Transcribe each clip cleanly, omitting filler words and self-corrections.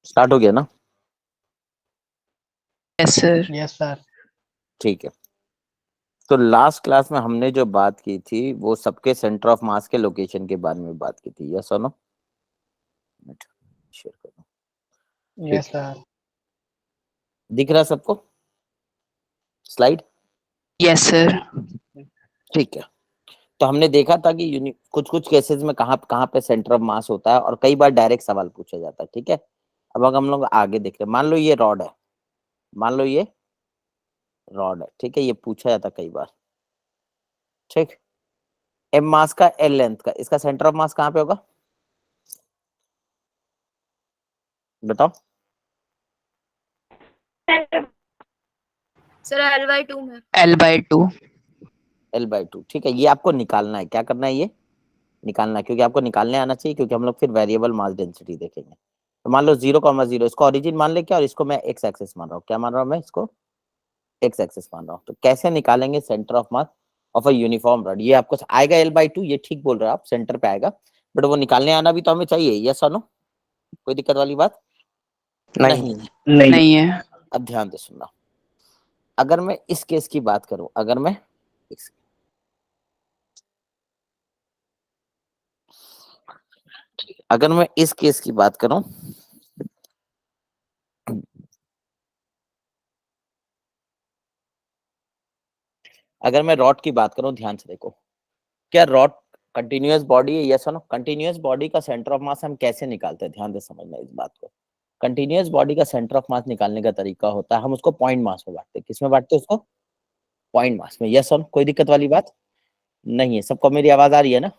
Start हो गया ना? Yes sir. Yes sir. ठीक है। तो लास्ट क्लास में हमने जो बात की थी वो सबके सेंटर ऑफ मास के लोकेशन के बारे में बात की थी। यस और नो? शेयर करो। Yes sir. दिख रहा सबको स्लाइड? Yes sir. ठीक है। तो हमने देखा था कि कुछ कुछ केसेस में कहाँ कहाँ पे सेंटर ऑफ मास होता है और कई बार डायरेक्ट सवाल पूछा जाता है। ठीक है। अब अगर हम लोग आगे देख रहे हैं, मान लो ये रॉड है, मान लो ये रॉड है, ठीक है, ये पूछा जाता कई बार। ठीक। एम मास का, एल लेंथ का, इसका सेंटर ऑफ मास कहाँ पे होगा बताओ? सर L/2 में। L/2। L/2। ठीक है, ये आपको निकालना है। क्या करना है? ये निकालना है, क्योंकि आपको निकालने आना चाहिए, क्योंकि हम लोग फिर वेरिएबल मास डेंसिटी देखेंगे। तो मान लो 0,0, इसको ओरिजिन मान ले क्या, और इसको मैं एक्स एक्सिस मान रहा हूँ। क्या मान रहा हूँ मैं? इसको एक्स एक्सिस मान रहा हूँ। तो कैसे निकालेंगे centre of mass of a uniform rod? ये आपको आएगा L/2, ये ठीक बोल रहे हो आप, सेंटर पे आएगा, बट वो निकालने आना भी तो हमें चाहिए। यस और नो? कोई दिक्कत वाली बात नहीं है? नहीं है। अब ध्यान से सुनना। अगर मैं इस केस की बात करूं, अगर मैं इस केस की बात करूं, अगर मैं रॉड की बात करूं, ध्यान से देखो, क्या रॉड कंटिन्यूअस बॉडी है? यस और नो? कंटिन्यूअस बॉडी का सेंटर ऑफ मास हम कैसे निकालते हैं? ध्यान से समझना इस बात को। कंटिन्यूअस बॉडी का सेंटर ऑफ मास निकालने का तरीका होता है, हम उसको पॉइंट मास में बांटते हैं। किस में बांटते हैं उसको? पॉइंट मास में। यस और नो? कोई दिक्कत वाली बात नहीं है? सबको मेरी आवाज आ रही है ना?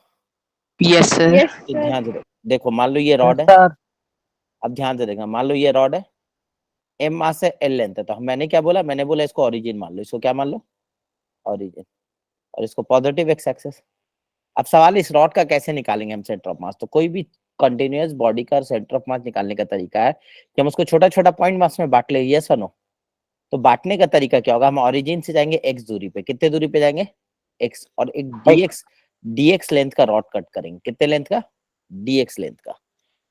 Yes sir. तो ध्यान से देखो, मान लो ये रॉड है। सर। अब ध्यान से देखना, मान लो ये रॉड है, एम मास है, एल लेंथ है, तो मैंने क्या बोला? मैंने बोला इसको ओरिजिन मान लो। इसको क्या मान लो? ओरिजिन। और इसको पॉजिटिव एक्स एक्सिस। अब सवाल इस रॉड का कैसे निकालेंगे हम सेंटर ऑफ मास? तो कोई भी कंटिन्यूअस बॉडी का सेंटर ऑफ मास निकालने का तरीका है कि हम उसको छोटा छोटा पॉइंट मास में बांट ले। यस और नो? तो बांटने का तरीका क्या होगा? हम ओरिजिन से जाएंगे एक्स दूरी पे। कितने दूरी पे जाएंगे? एक्स। और एक डीएक्स लेंथ का रॉड कट करेंगे। कितने लेंथ का? डीएक्स लेंथ का।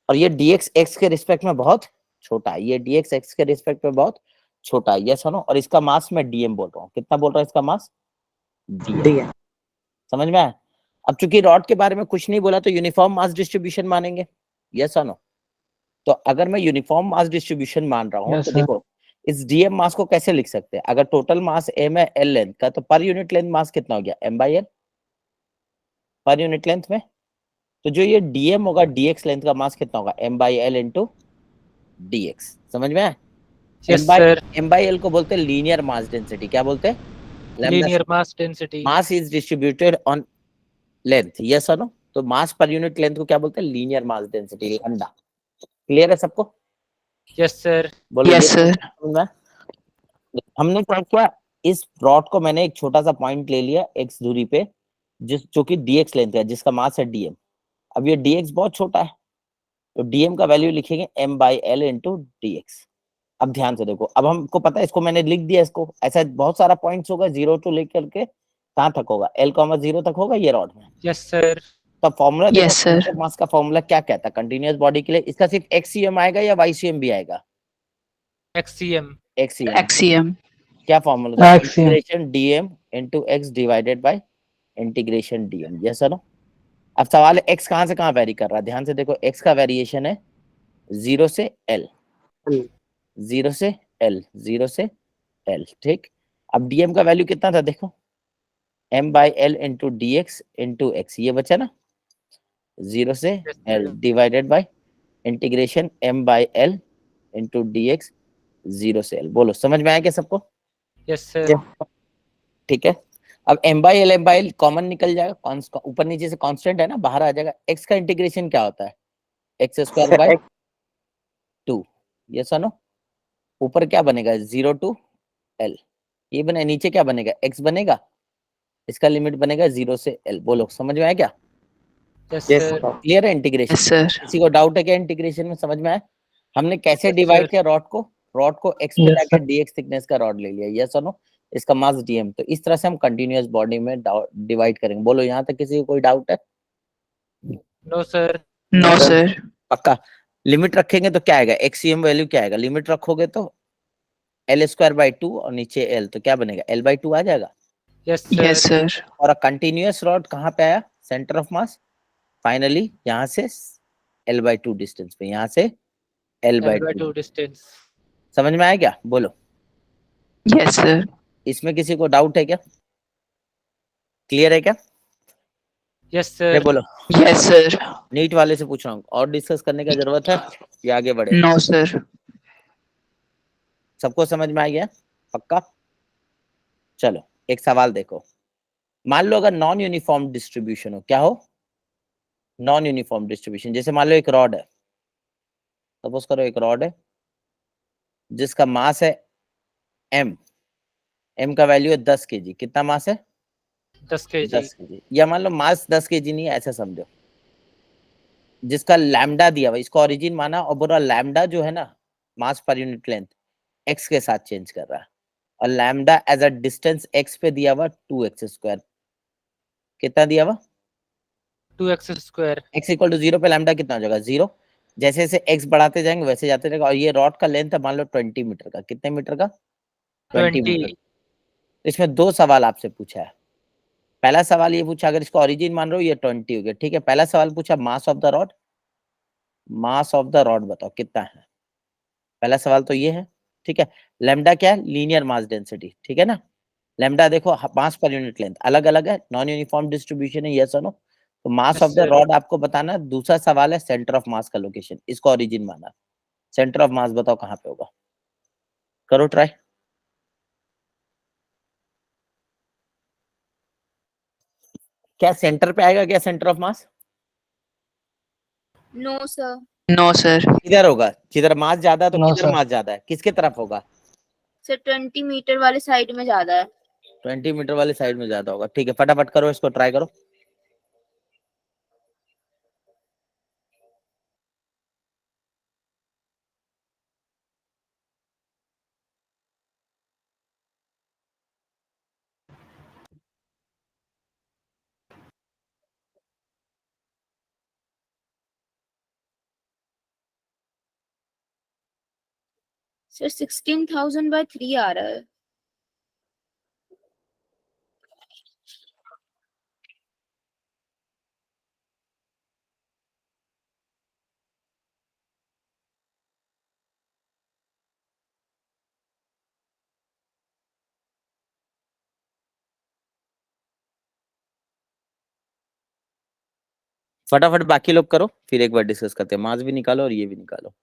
और ये डीएक्स एक्स के रिस्पेक्ट में बहुत छोटा है। ये डीएक्स एक्स के रिस्पेक्ट में बहुत छोटा है। यस और नो? और इसका मास मैं डीएम बोल रहा हूँ। कितना बोल रहा हूँ इसका मास? डीएम। समझ में आया? अब चूंकि रॉड के बारे में कुछ नहीं बोला तो यूनिफॉर्म मास डिस्ट्रीब्यूशन मानेंगे। यस और नो? तो अगर मैं यूनिफॉर्म मास डिस्ट्रीब्यूशन मान रहा हूँ Yes, तो sir. देखो, इस डीएम मास को कैसे लिख सकते हैं? अगर टोटल मास एम है एल लेंथ का, तो पर यूनिट लेंथ मास कितना हो गया? M/L पर यूनिट लेंथ में। तो जो ये डीएम होगा, डीएक्स लेंथ का मास कितना होगा? M/L into dx. समझ में आया? Yes sir. M/L को बोलते हैं लीनियर मास डेंसिटी। क्या बोलते हैं? Linear mass density. Mass is distributed on length. Yes और नो? तो मास पर यूनिट लेंथ को क्या बोलते हैं? Linear mass density, lambda. Clear है सबको? Yes sir. बोलो यस सर। हमने क्या किया, इस रॉड को मैंने एक छोटा सा पॉइंट ले लिया एक्स दूरी पे, जो कि डीएक्स लेंथ है, जिसका मास है डीएम। अब ये डीएक्स बहुत छोटा है, तो डीएम का वैल्यू लिखेंगे M/L इंटू डीएक्स। अब ध्यान से देखो, अब हमको पता है, इसको मैंने लिख दिया। इसको ऐसा बहुत सारा पॉइंट्स होगा, 0 टू लेकर के कहाँ तक होगा? L,0 तक होगा ये रॉड में। Yes sir. तो फॉर्मूला देखो, यस सर। सेंटर मास का फॉर्मूला क्या कहता है कंटिन्यूअस बॉडी के लिए? इसका सिर्फ XCM आएगा या YCM भी आएगा? एक्सीएम। XCM। एक्सीएम। क्या फॉर्मूला था? Axiom. Integration DM into x divided by integration DM. Yes और नो? अब सवाल है एक्स कहां से कहां वेरी कर रहा है? ध्यान से देखो, एक्स का वेरिएशन है 0 से L, 0 से L, 0 से L। ठीक। अब डीएम का वैल्यू कितना था? देखो, M/L into dx into x, ये बचा ना, 0 से L divided by integration M/L into dx 0 से L। बोलो, समझ में आया क्या सबको? Yes sir. ठीक है। अब M/L कॉमन निकल जाएगा, ऊपर नीचे से कांस्टेंट है ना, बाहर आ जाएगा। एक्स का इंटीग्रेशन क्या होता है? X square by 2। यस और नो? ऊपर क्या बनेगा? 0 टू L। ये बने, नीचे क्या बनेगा? एक्स बनेगा, इसका लिमिट बनेगा 0 से L। बोलो, समझ में आया क्या? Yes sir. क्लियर है इंटीग्रेशन? Yes sir. किसी को डाउट है क्या इंटीग्रेशन में? समझ में आया? हमने कैसे Yes, डिवाइड sir. किया रॉड को? रॉड को एक्स पे Yes, जाकर sir. डीएक्स थिकनेस का रॉड ले लिया। यस और नो? इसका मास डीएम। तो इस तरह से हम कंटिन्यूअस बॉडी में डिवाइड करेंगे। बोलो, यहाँ तक किसी को कोई डाउट है? No sir. No sir. पक्का? लिमिट रखेंगे तो क्या आएगा, एक्सीएम वैल्यू क्या आएगा, लिमिट रखोगे तो L²/2 और नीचे L, तो क्या बनेगा, L/2 आ जाएगा। Yes, Yes, sir. sir. और कंटिन्यूअस रॉड कहाँ पे आया, सेंटर ऑफ मास, फाइनली यहाँ से L/2 डिस्टेंस पे, यहाँ से L/2। L/2 distance. समझ में आया क्या, बोलो। Yes, sir. इसमें किसी को डाउट है क्या, क्लियर है क्या, Yes, ये sir. बोलो। Yes, sir. नीट वाले से पूछ रहा हूँ, और डिस्कस करने का जरूरत है या आगे बढ़े, No, sir. सबको समझ में आ गया, पक्का। चलो एक सवाल देखो, मान लो अगर नॉन यूनिफॉर्म डिस्ट्रीब्यूशन हो, क्या हो, नॉन यूनिफॉर्म डिस्ट्रीब्यूशन, जैसे मान लो एक रॉड है, सपोज करो एक रॉड है जिसका मास है m, m का वैल्यू है 10 kg, कितना मास है, 10 kg. 10 kg, या मान लो मास 10 kg नहीं है, ऐसा समझो, जिसका लैम्डा दिया हुआ, इसको ओरिजिन माना, और बोला लैम्डा जो है ना, मास पर यूनिट लेंथ x के साथ चेंज कर रहा है, और lambda as a distance x पे दिया हुआ 2x², कितना दिया हुआ, 2x square. x equal to 0 पे लैम्डा कितना हो जाएगा, 0। जैसे जैसे x बढ़ाते जाएंगे वैसे जाते जाएगा, और ये रॉड का लेंथ है मान लो 20 मीटर का, कितने मीटर का, 20 मीटर। 20. तो इसमें दो सवाल आपसे पूछा है, पहला सवाल ये पूछा, अगर इसको ओरिजिन मान रहे हो ये 20 हो गया, ठीक है। पहला सवाल पूछा मास of the rod, mass of the rod बताओ कितना है, पहला सवाल तो ये है, ठीक है। लैम्डा क्या है, लीनियर मास डेंसिटी, ठीक है ना। लैम्डा देखो मास पर यूनिट लेंथ अलग अलग है, नॉन यूनिफॉर्म डिस्ट्रीब्यूशन है, यस और नो। तो मास Yes, of the sir. Rod आपको बताना है। दूसरा सवाल है सेंटर ऑफ मास का लोकेशन, इसको ओरिजिन माना, सेंटर ऑफ मास बताओ कहाँ पे होगा, करो ट्राई। क्या सेंटर पे आएगा क्या centre of mass, no sir. No, sir. किधर होगा, जिधर मास ज्यादा है तो No, किधर sir. मास ज्यादा है, किसके तरफ होगा, सर 20 मीटर वाले साइड में ज्यादा है। 20 मीटर वाली साइड में ज्यादा होगा, ठीक है। फटाफट करो इसको, ट्राई करो। सर 16,000/3 आ रहा है। फटाफट बाकी लोग करो, फिर एक बार डिस्कस करते हैं, मास भी निकालो और ये भी निकालो।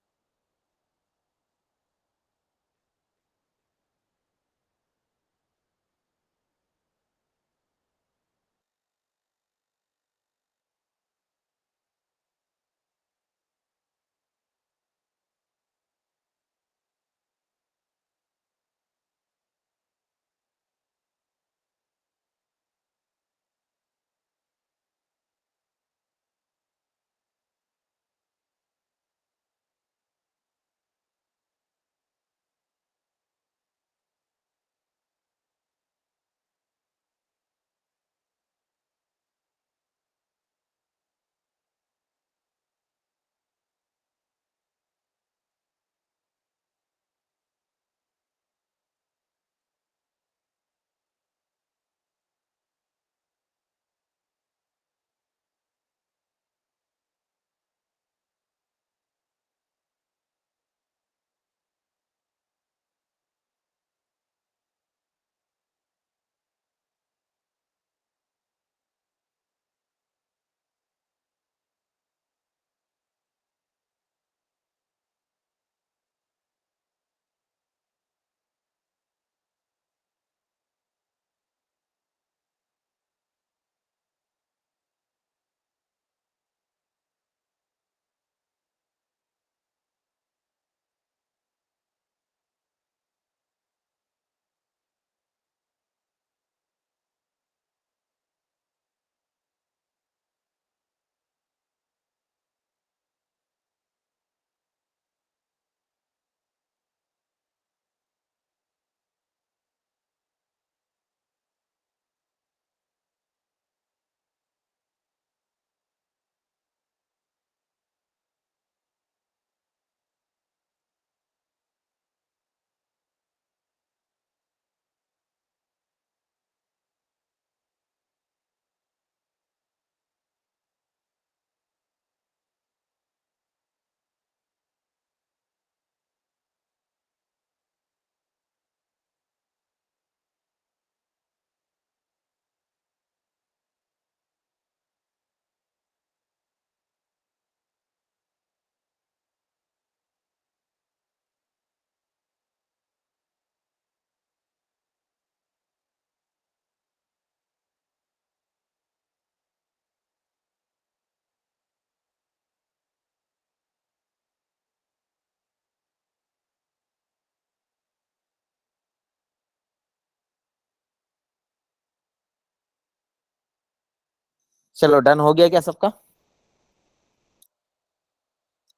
चलो डन हो गया क्या सबका?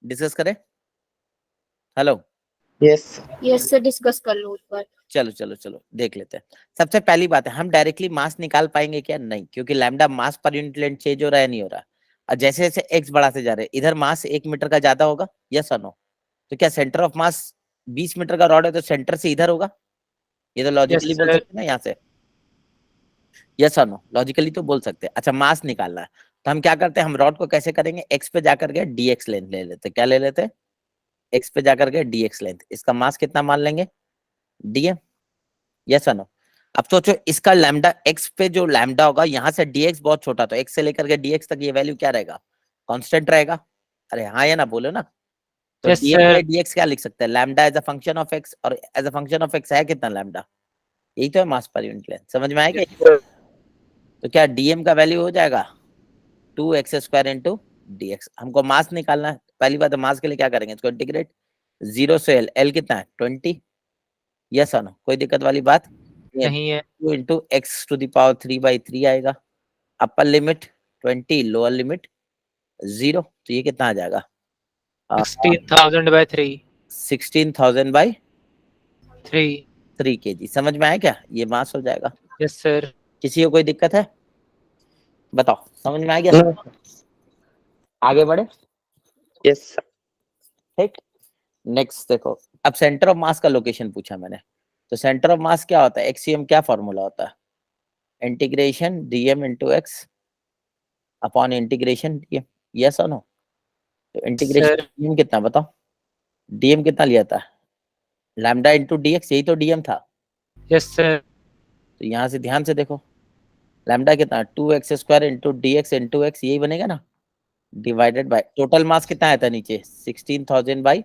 डिस्कस करें? Hello, yes yes sir, discuss कर लो उस पर। चलो चलो चलो देख लेते हैं। सबसे पहली बात है, हम डायरेक्टली मास निकाल पाएंगे क्या? नहीं, क्योंकि लैम्डा मास पर यूनिट लेंथ चेंज हो रहा है, नहीं हो रहा। और जैसे जैसे एक्स बढ़ाते जा रहे हैं, इधर मास 1 मीटर का ज्यादा होगा, यस और नो? तो क्या सेंटर ऑफ मास 20 मीटर का रॉड है तो सेंटर से इधर होगा? ये तो लॉजिकली बोल sir. सकते हैं ना यहाँ से, यस और नो? लॉजिकली तो बोल सकते हैं। अच्छा, मास निकालना है तो हम क्या करते हैं, हम रॉड को कैसे करेंगे, एक्स पे जाकर के dx लेंथ ले लेते हैं। क्या ले लेते हैं? एक्स पे जाकर के dx लेंथ। इसका मास कितना मान लेंगे? dm, यस और नो? अब सोचो, इसका लैम्डा एक्स पे जो लैम्डा होगा, यहाँ से dx बहुत छोटा, तो x से लेकर के dx तक ये वैल्यू क्या रहेगा? कांस्टेंट रहेगा। अरे हाँ या ना, बोलो ना। तो Yes, dm sir. By dx क्या लिख सकते हैं? Lambda as a function of x, और as a function of x है कितना लैम्डा? यही तो है मास पर यूनिट लेंथ। समझ में आएगा? Yes, sir. तो क्या dm का वैल्यू हो जाएगा 2x स्क्वायर इंटू dx। हमको मास निकालना है। पहली बात है, मास के लिए क्या करेंगे, इसको इंटीग्रेट 0 से l। l कितना है? 20, यस और नो? कोई दिक्कत वाली बात नहीं है। 2 into X to the power 3/3 आएगा। अपर लिमिट 20, लोअर लिमिट 0, तो ये कितना आ जाएगा? 16,000 by 3. 16,000 बाई 3. 3 kg। समझ में आया क्या? ये मास हो जाएगा। Yes, sir. किसी को कोई दिक्कत है? बताओ, समझ में आ गया? आगे बढ़े? यस ठीक। नेक्स्ट देखो, अब सेंटर ऑफ मास का लोकेशन पूछा मैंने। तो सेंटर ऑफ मास क्या होता है? एक्सीएम क्या फॉर्मूला होता है? Integration dm into x upon integration dm, yes और नो? तो इंटीग्रेशन Sir. dm कितना बताओ? dm कितना लिया था? लैम्डा इंटू dx, यही तो dm था। Yes, sir. तो यहाँ से ध्यान से देखो, लैम्डा कितना? 2x square into dx into x, यही बनेगा ना, डिवाइडेड बाय टोटल मास कितना आया था नीचे? 16,000 by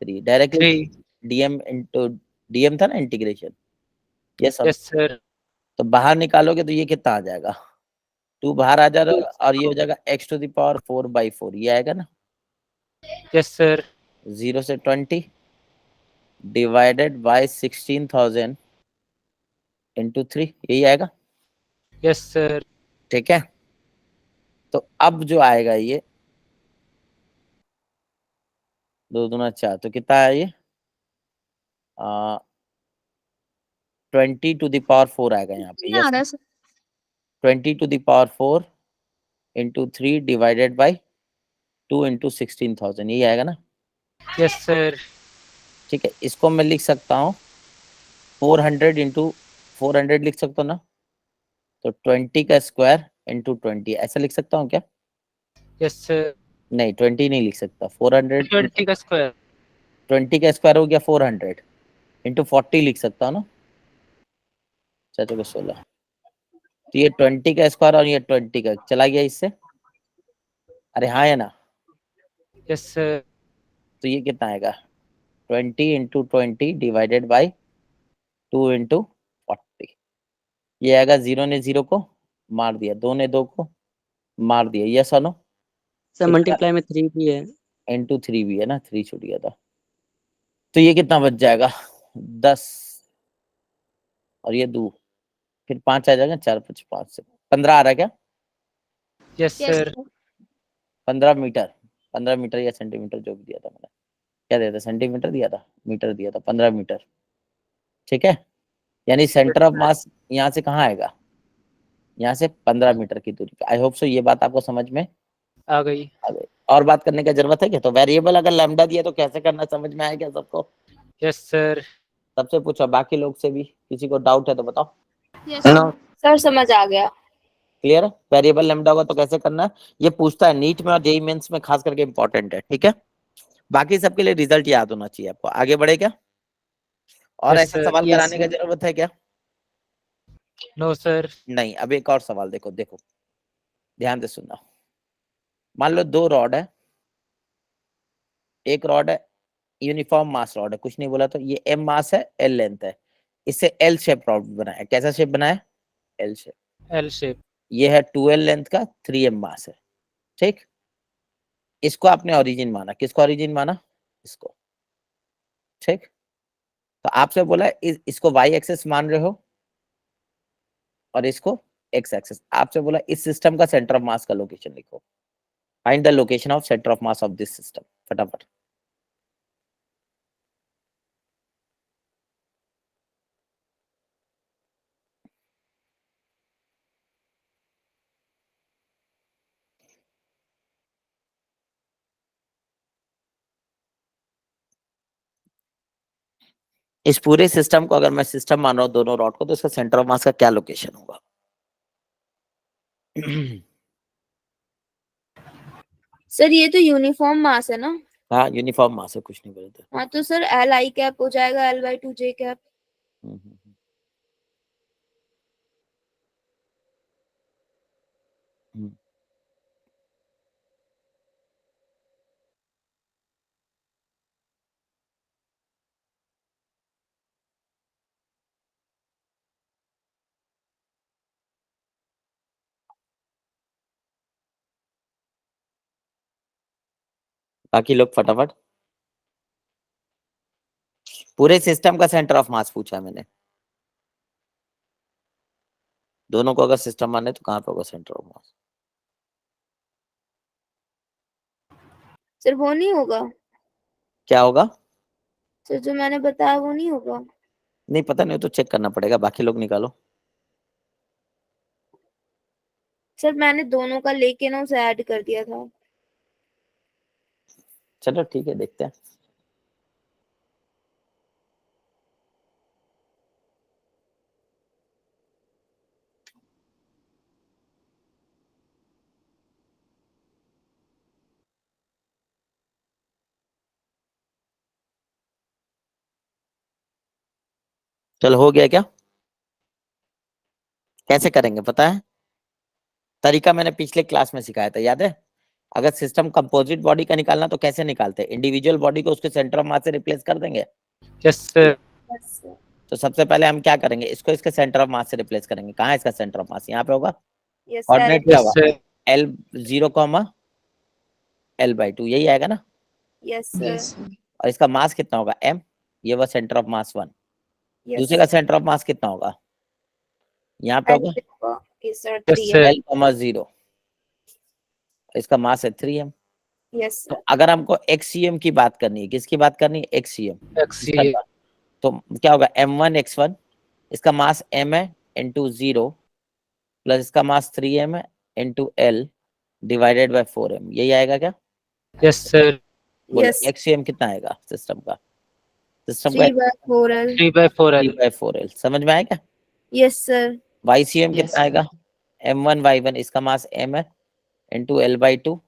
3। Directly 3. dm into dm था ना इंटीग्रेशन, यस। Yes, sir. तो बाहर निकालोगे तो ये कितना आ जाएगा? 2 बाहर आ जाएगा, और ये हो जाएगा x टू द पावर 4/4, ये आएगा ना। Yes, sir. 0 से 20 डिवाइडेड बाय 16,000 इंटू 3, यही आएगा। Yes, sir. ठीक है, तो अब जो आएगा ये 2 दूना 4, तो कितना है ये? 20 टू द पावर 4 आएगा यहाँ पे, नहीं आ रहा yes. Sir. 20 to the power 4 into 3 divided by 2 into 16,000, यही आएगा ना। Yes, sir. ठीक है, इसको मैं लिख सकता हूँ 400 इंटू 400 लिख सकता हूँ ना। तो 20 का स्क्वायर इंटू 20, ऐसा लिख सकता हूँ क्या? Yes, sir. नहीं, 20 नहीं लिख सकता। 400 20 का square. 20 का स्क्वायर हो गया 400 इंटू 40 लिख सकता हूँ ना, 16। तो ये 20 का स्क्वायर और ये 20 का चला गया इससे। अरे हाँ या ना? Yes, sir. तो ये कितना आएगा? 20 इंटू 20 डिवाइडेड बाई 2 इंटू 40, ये आएगा। 0 ने 0 को मार दिया, 2 ने 2 को मार दिया, यस और नो? सर मल्टीप्लाई में 3 भी है। इंटू 3 भी है ना, 3 छूट गया था। तो ये कितना बच जाएगा? 10, और ये 2, फिर 5 आ जाएगा, 4 5 5 से 15 आ रहा है क्या? Yes, yes sir. 15 metre, 15 metre या सेंटीमीटर जो भी दिया था मैंने, क्या दिया था? सेंटीमीटर दिया था, मीटर दिया था, 15 मीटर। ठीक है, यानी सेंटर ऑफ मास यहाँ से कहाँ आएगा? यहाँ से 15 मीटर की दूरी पे। आई होप सो ये बात आपको समझ में आ गई. आ गई। और बात करने की जरूरत है क्या? तो वेरिएबल अगर लैम्डा दिया तो कैसे करना, समझ में आया क्या सबको? Yes, sir. सबसे पूछो, बाकी लोग से भी किसी को डाउट है तो बताओ। यस सर, समझ आ गया। क्लियर है? वेरिएबल लैम्डा होगा तो कैसे करना है, ये पूछता है नीट में और जेईई मेंस में, खास करके इंपॉर्टेंट है। ठीक है, बाकी सबके लिए रिजल्ट याद होना चाहिए आपको। आगे बढ़े क्या? और Yes, ऐसा sir. सवाल Yes, कराने की sir. जरूरत है क्या? No, sir. नहीं। अब एक और सवाल देखो, देखो ध्यान से सुनना। मान लो 2 रॉड है, एक रॉड है यूनिफॉर्म मास रॉड है, कुछ नहीं बोला तो, ये m मास है, l लेंथ है, इससे L शेप रॉड बनाया। कैसा शेप बनाया? L shape. L shape. ये है 2l लेंथ का, 3m मास है। ठीक, इसको आपने ओरिजिन माना। किसको ओरिजिन माना? इसको। ठीक, तो आपसे बोला इसको y एक्सेस मान रहे हो और इसको एक्स एक्सिस। आपसे बोला इस सिस्टम का सेंटर ऑफ मास का लोकेशन लिखो, find the location of centre of mass of this system, फटाफट। इस पूरे सिस्टम को अगर मैं सिस्टम मान रहा हूँ दोनों रॉड को, तो इसका सेंटर ऑफ मास का क्या लोकेशन होगा? सर ये तो यूनिफॉर्म मास है ना? हाँ यूनिफॉर्म मास है, कुछ नहीं बोलते। हाँ तो सर एल आई कैप हो जाएगा, L/2J कैप। बाकी लोग फटाफट। पूरे सिस्टम का सेंटर ऑफ मास पूछा मैंने, दोनों को अगर सिस्टम माने तो कहाँ पे होगा सेंटर ऑफ मास? सर वो नहीं होगा? क्या होगा? सर जो मैंने बताया वो नहीं होगा? नहीं पता नहीं, तो चेक करना पड़ेगा। बाकी लोग निकालो। सर मैंने दोनों का लेके ना उसे ऐड कर दिया था। चलो ठीक है, देखते हैं। चलो हो गया क्या? कैसे करेंगे पता है? तरीका मैंने पिछले क्लास में सिखाया था, याद है? अगर सिस्टम कंपोजिट बॉडी का निकालना तो कैसे निकालते हैं? इंडिविजुअल बॉडी को उसके सेंटर ऑफ मास से रिप्लेस कर देंगे। Yes, sir. तो सबसे पहले हम क्या करेंगे, इसको इसके सेंटर ऑफ मास से रिप्लेस करेंगे। कहाँ है इसका सेंटर ऑफ मास? यहाँ पे होगा। यस कोऑर्डिनेट क्या Yes, होगा? sir. L0, L/2, यही आएगा ना? Yes Yes, sir. sir. और इसका मास कितना होगा? M। ये वो सेंटर ऑफ मास 1। यस दूसरे का सेंटर ऑफ मास कितना होगा? यहाँ पे होगा सर Yes, 3 sir. L,0। इसका मास है 3m। यस तो सर। अगर हमको XCM की बात करनी है, किसकी बात करनी है? XCM। XCM. तो क्या होगा? M1 X1, इसका मास M है इंटू 0 प्लस इसका मास 3m है into L divided bye 4m। यही आएगा क्या? Yes, sir. बोलो यस XCM कितना आएगा सिस्टम का? सिस्टम का 3/4L। 3/4L. 3/4L। समझ में आएगा? Yes sir. YCM Yes, कितना आएगा? M1 Y1, इसका मास M है इंटू L/2,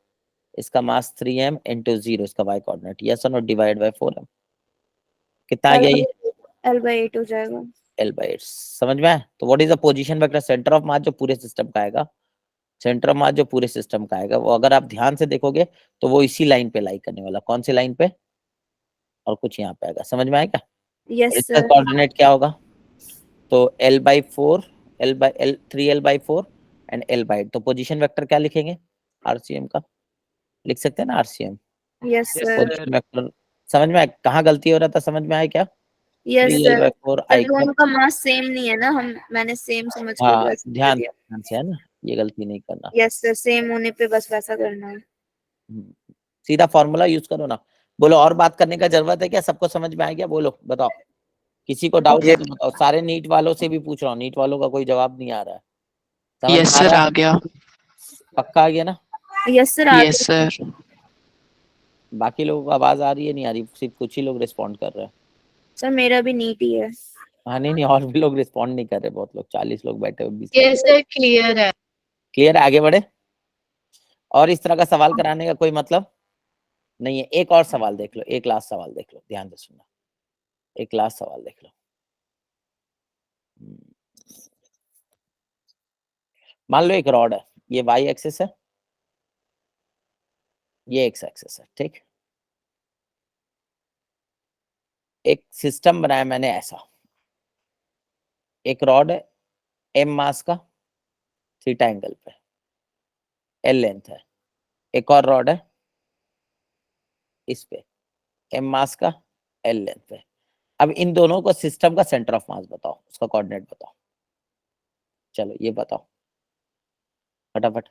इसका मास 3m इंटू 0, इसका y कोऑर्डिनेट। यस और नो, डिवाइड बाय 4m। कितना आ गया ये? L/8 हो जाएगा। L/8। समझ में आया? तो what is the position vector centre of मास जो पूरे सिस्टम का आएगा? सेंटर ऑफ मास जो पूरे सिस्टम का आएगा वो अगर आप ध्यान से देखोगे तो वो इसी लाइन पे लाई करने वाला। कौन सी लाइन पे? और कुछ यहाँ पे आएगा। समझ में आएगा? यस और इसका सर। कोऑर्डिनेट क्या होगा? तो L/4, L 3L/4 and L/8। तो पोजीशन वेक्टर क्या लिखेंगे? RCM का लिख सकते हैं ना, RCM। Yes Yes, sir. Position vector समझ में आया? कहाँ गलती हो रहा था, समझ में आया क्या? Yes sir. 3L/4 sir I दोनों का मास सेम नहीं है ना, मैंने सेम समझ के हाँ बस कर ध्यान दिया। ध्यान से, है ना? ये गलती नहीं करना। यस सर, सेम होने पे बस वैसा करना है। सीधा फॉर्मूला यूज करो ना। बोलो और बात करने का जरूरत है क्या? सबको समझ में आ गया? बोलो, बताओ। किसी को डाउट है तो बताओ। सारे नीट वालों से भी पूछ रहा हूँ, नीट वालों का कोई जवाब नहीं आ रहा है। समझ Yes, में आ sir. रहा आ है? गया. पक्का आ गया ना? Yes sir. Yes, sir. बाकी लोगों को आवाज आ रही है नहीं आ रही? सिर्फ कुछ ही लोग रिस्पॉन्ड कर रहे हैं। सर मेरा भी नीट ही है। हाँ नहीं और भी लोग रिस्पॉन्ड नहीं कर रहे। बहुत लोग, 40 लोग बैठे हुए, 20 Yes, sir. Clear है. क्लियर है? आगे बढ़े। और इस तरह का सवाल कराने का कोई मतलब नहीं है। एक और सवाल देख लो, एक लास्ट सवाल देख लो, ध्यान से सुनना। एक लास्ट सवाल देख लो। मान लो एक रॉड है, ये y एक्सिस है, ये x एक्सिस है, ठीक? एक सिस्टम बनाया मैंने ऐसा। एक रॉड है m मास का, थीटा एंगल पे, l लेंथ है। एक और रॉड है इस पे, m मास का, l लेंथ पे। अब इन दोनों को सिस्टम का सेंटर ऑफ मास बताओ, उसका कोऑर्डिनेट बताओ। चलो ये बताओ। फटाफट।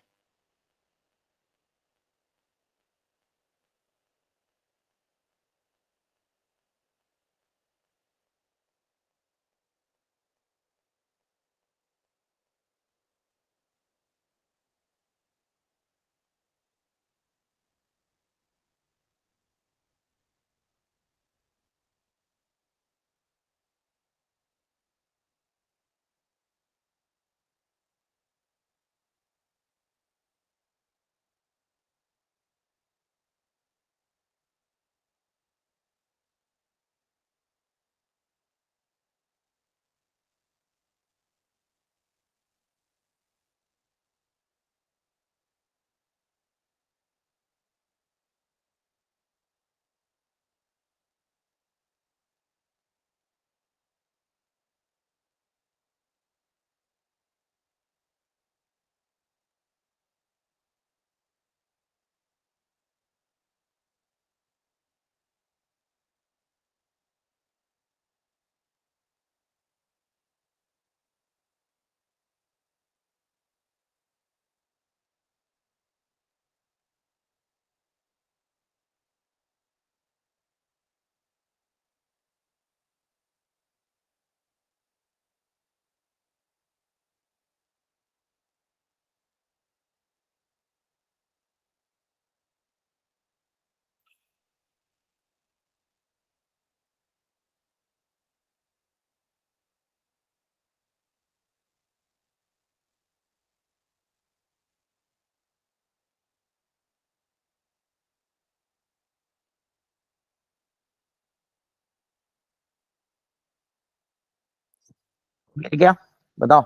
ठीक है, बताओ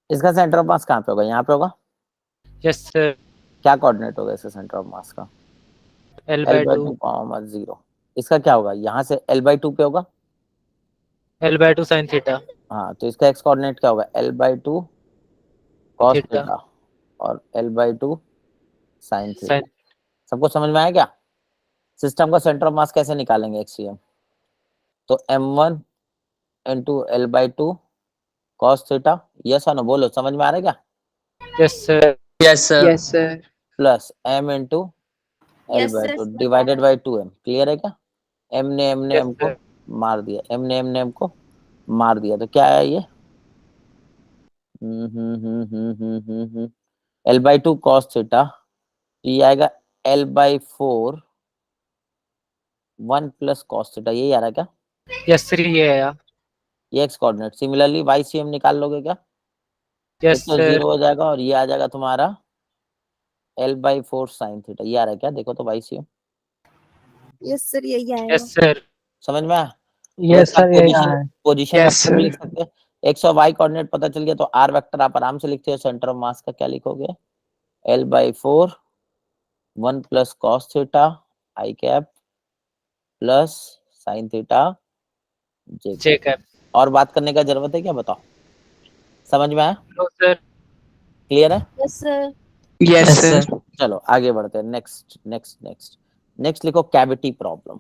इसका सेंटर ऑफ मास कहाँ पे होगा? यहाँ पे होगा। Yes, sir. क्या कोऑर्डिनेट होगा इसका सेंटर ऑफ मास का? L L by by 2. 2 comma 0। इसका क्या होगा? यहाँ से L by 2 पे होगा। L by 2 sin theta. हाँ, तो इसका एक्स कोऑर्डिनेट क्या होगा? L by 2 cos Theta. Theta और L by 2 sin theta. Sin. सबको समझ में आया क्या? सिस्टम का सेंटर ऑफ मास कैसे निकालेंगे एक्ससीएम? तो m1 into L by 2 cos theta, yes और नो बोलो, समझ में आ रहा है क्या? Yes, sir. Yes, sir. Yes, sir. Plus m into L Yes, by sir. 2 divided by 2m। Clear है क्या? m ने Yes, m को sir. मार दिया, m ने m को मार दिया, तो क्या है ये? L by 2 cos थीटा, ये आएगा L by 4 1 plus cos theta, यही आ रहा है क्या? Yes, sir. ये आया. ये X coordinate. Similarly Y C M निकाल लोगे क्या? Yes, एक तो sir. 0 हो जाएगा और ये आ जाएगा तुम्हारा L by 4 sin थीटा। ये आ रहा है क्या? देखो तो Y C M. Yes, sir. यही आएगा। Yes, sir. समझ में आया? Yes, sir. ये पोजीशन है. पोजीशन Yes, वेक्टर भी लिख sir. सकते हैं। एक्स और वाई कोऑर्डिनेट पता चल गया तो आर वेक्टर आप आराम से लिखते हो। सेंटर ऑफ मास का क्या लिखोगे? L by 4 1 plus cos theta I cap plus sin theta J J cap. cap. और बात करने का जरूरत है क्या? बताओ, समझ में आया? No, sir. क्लियर है? Yes, sir. Yes, Yes, sir. sir. चलो आगे बढ़ते हैं। नेक्स्ट नेक्स्ट नेक्स्ट नेक्स्ट लिखो कैविटी प्रॉब्लम,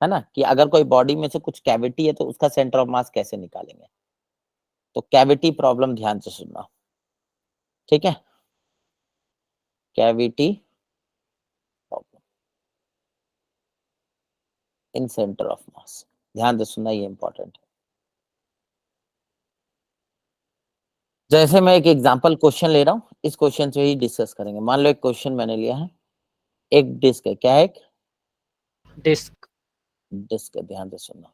है ना? कि अगर कोई बॉडी में से कुछ कैविटी है तो उसका सेंटर ऑफ मास कैसे निकालेंगे। तो कैविटी प्रॉब्लम ध्यान से सुनना, ठीक है? Cavity problem in centre of मास, ध्यान से सुनना, ये इंपॉर्टेंट है। जैसे मैं एक एग्जांपल क्वेश्चन ले रहा हूं, इस क्वेश्चन से ही डिस्कस करेंगे। मान लो एक क्वेश्चन मैंने लिया है, एक डिस्क है। क्या है? एक Disc. डिस्क है, ध्यान से सुनना।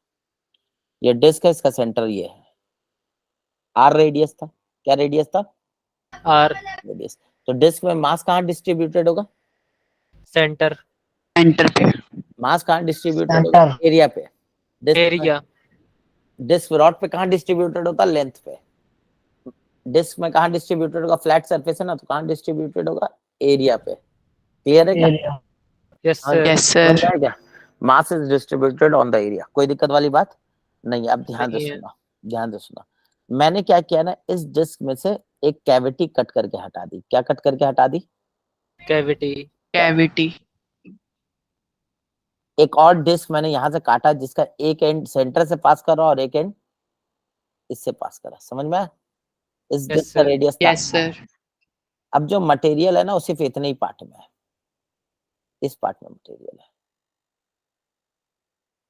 ये डिस्क है, इसका सेंटर ये है, आर रेडियस था। क्या रेडियस था? R. रेडियस। तो डिस्क में मास कहाँ डिस्ट्रीब्यूटेड होगा? Center. Enter पे. मास कहाँ डिस्ट्रीब्यूटेड होगा? एरिया पे। Area. डिस्क रॉड पे कहाँ डिस्ट्रीब्यूटेड होता? लेंथ पे। डिस्क में कहाँ डिस्ट्रीब्यूटेड होगा? फ्लैट सरफेस है ना, तो कहाँ डिस्ट्रीब्यूटेड होगा? एरिया पे। क्लियर है क्या? Yes, sir. Yes, समझ sir. में आया क्या? Mass is distributed on the area. कोई दिक्कत वाली बात नहीं है। अब ध्यान से नहीं है. सुनना, ध्यान से सुनना। मैंने क्या किया ना, इस डिस्क में से एक कैविटी कट करके हटा दी। क्या कट करके हटा दी? Cavity. Cavity. एक और डिस्क मैंने यहां से काटा जिसका एक एंड सेंटर से पास कर रहा और एक एंड इससे पास करा। समझ में आया? इस Yes, डिस्क का sir. Radius Yes, sir. अब जो मटेरियल है ना वो सिर्फ इतने ही पार्ट में है, इस पार्ट में मटेरियल है।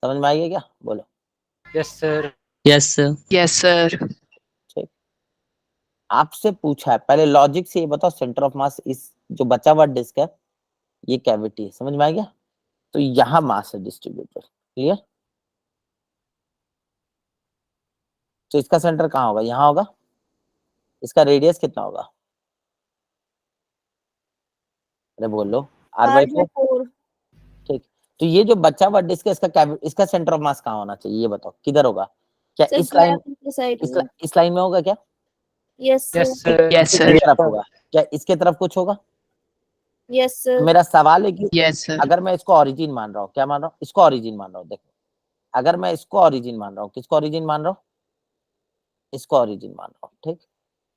समझ में आई है क्या? बोलो। Yes, sir. Yes, sir. Yes, sir. ठीक, आपसे पूछा है पहले लॉजिक से ये बताओ सेंटर ऑफ मास इस जो बचा हुआ डिस्क है ये कैविटी है, समझ में आ गया? तो यहाँ मास है डिस्ट्रीब्यूटर, क्लियर? तो इसका सेंटर कहाँ होगा? यहाँ होगा। इसका रेडियस कितना होगा? अरे बोल लो। R/4। ठीक, तो ये जो बचा हुआ डिस्क है इसका सेंटर ऑफ मास कहाँ होना चाहिए ये बताओ, किधर होगा? क्या सर इस लाइन ग्राफ साइड में। इस लाइन में होगा क्या? Yes Yes, sir. sir. Yes, इसके sir. तरफ होगा क्या? इसके तरफ कुछ होगा? यस तो सर। मेरा सवाल है कि Yes, sir. अगर मैं इसको ओरिजिन मान रहा हूँ, क्या मान रहा हूँ? इसको ओरिजिन मान रहा हूँ। देखो अगर मैं इसको ओरिजिन मान रहा हूँ, किसको ओरिजिन मान रहा हूँ? इसको ओरिजिन मान रहा हूँ। ठीक,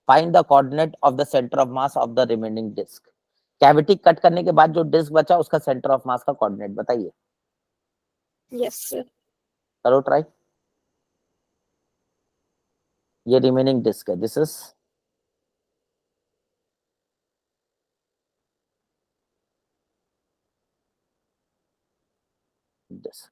find the coordinate of the centre of mass of the remaining disc. Cavity cut करने के बाद जो डिस्क बचा उसका सेंटर ऑफ मास का कोऑर्डिनेट बताइए। Yes sir. करो ट्राई। ये रिमेनिंग डिस्क है, दिस इज दिस।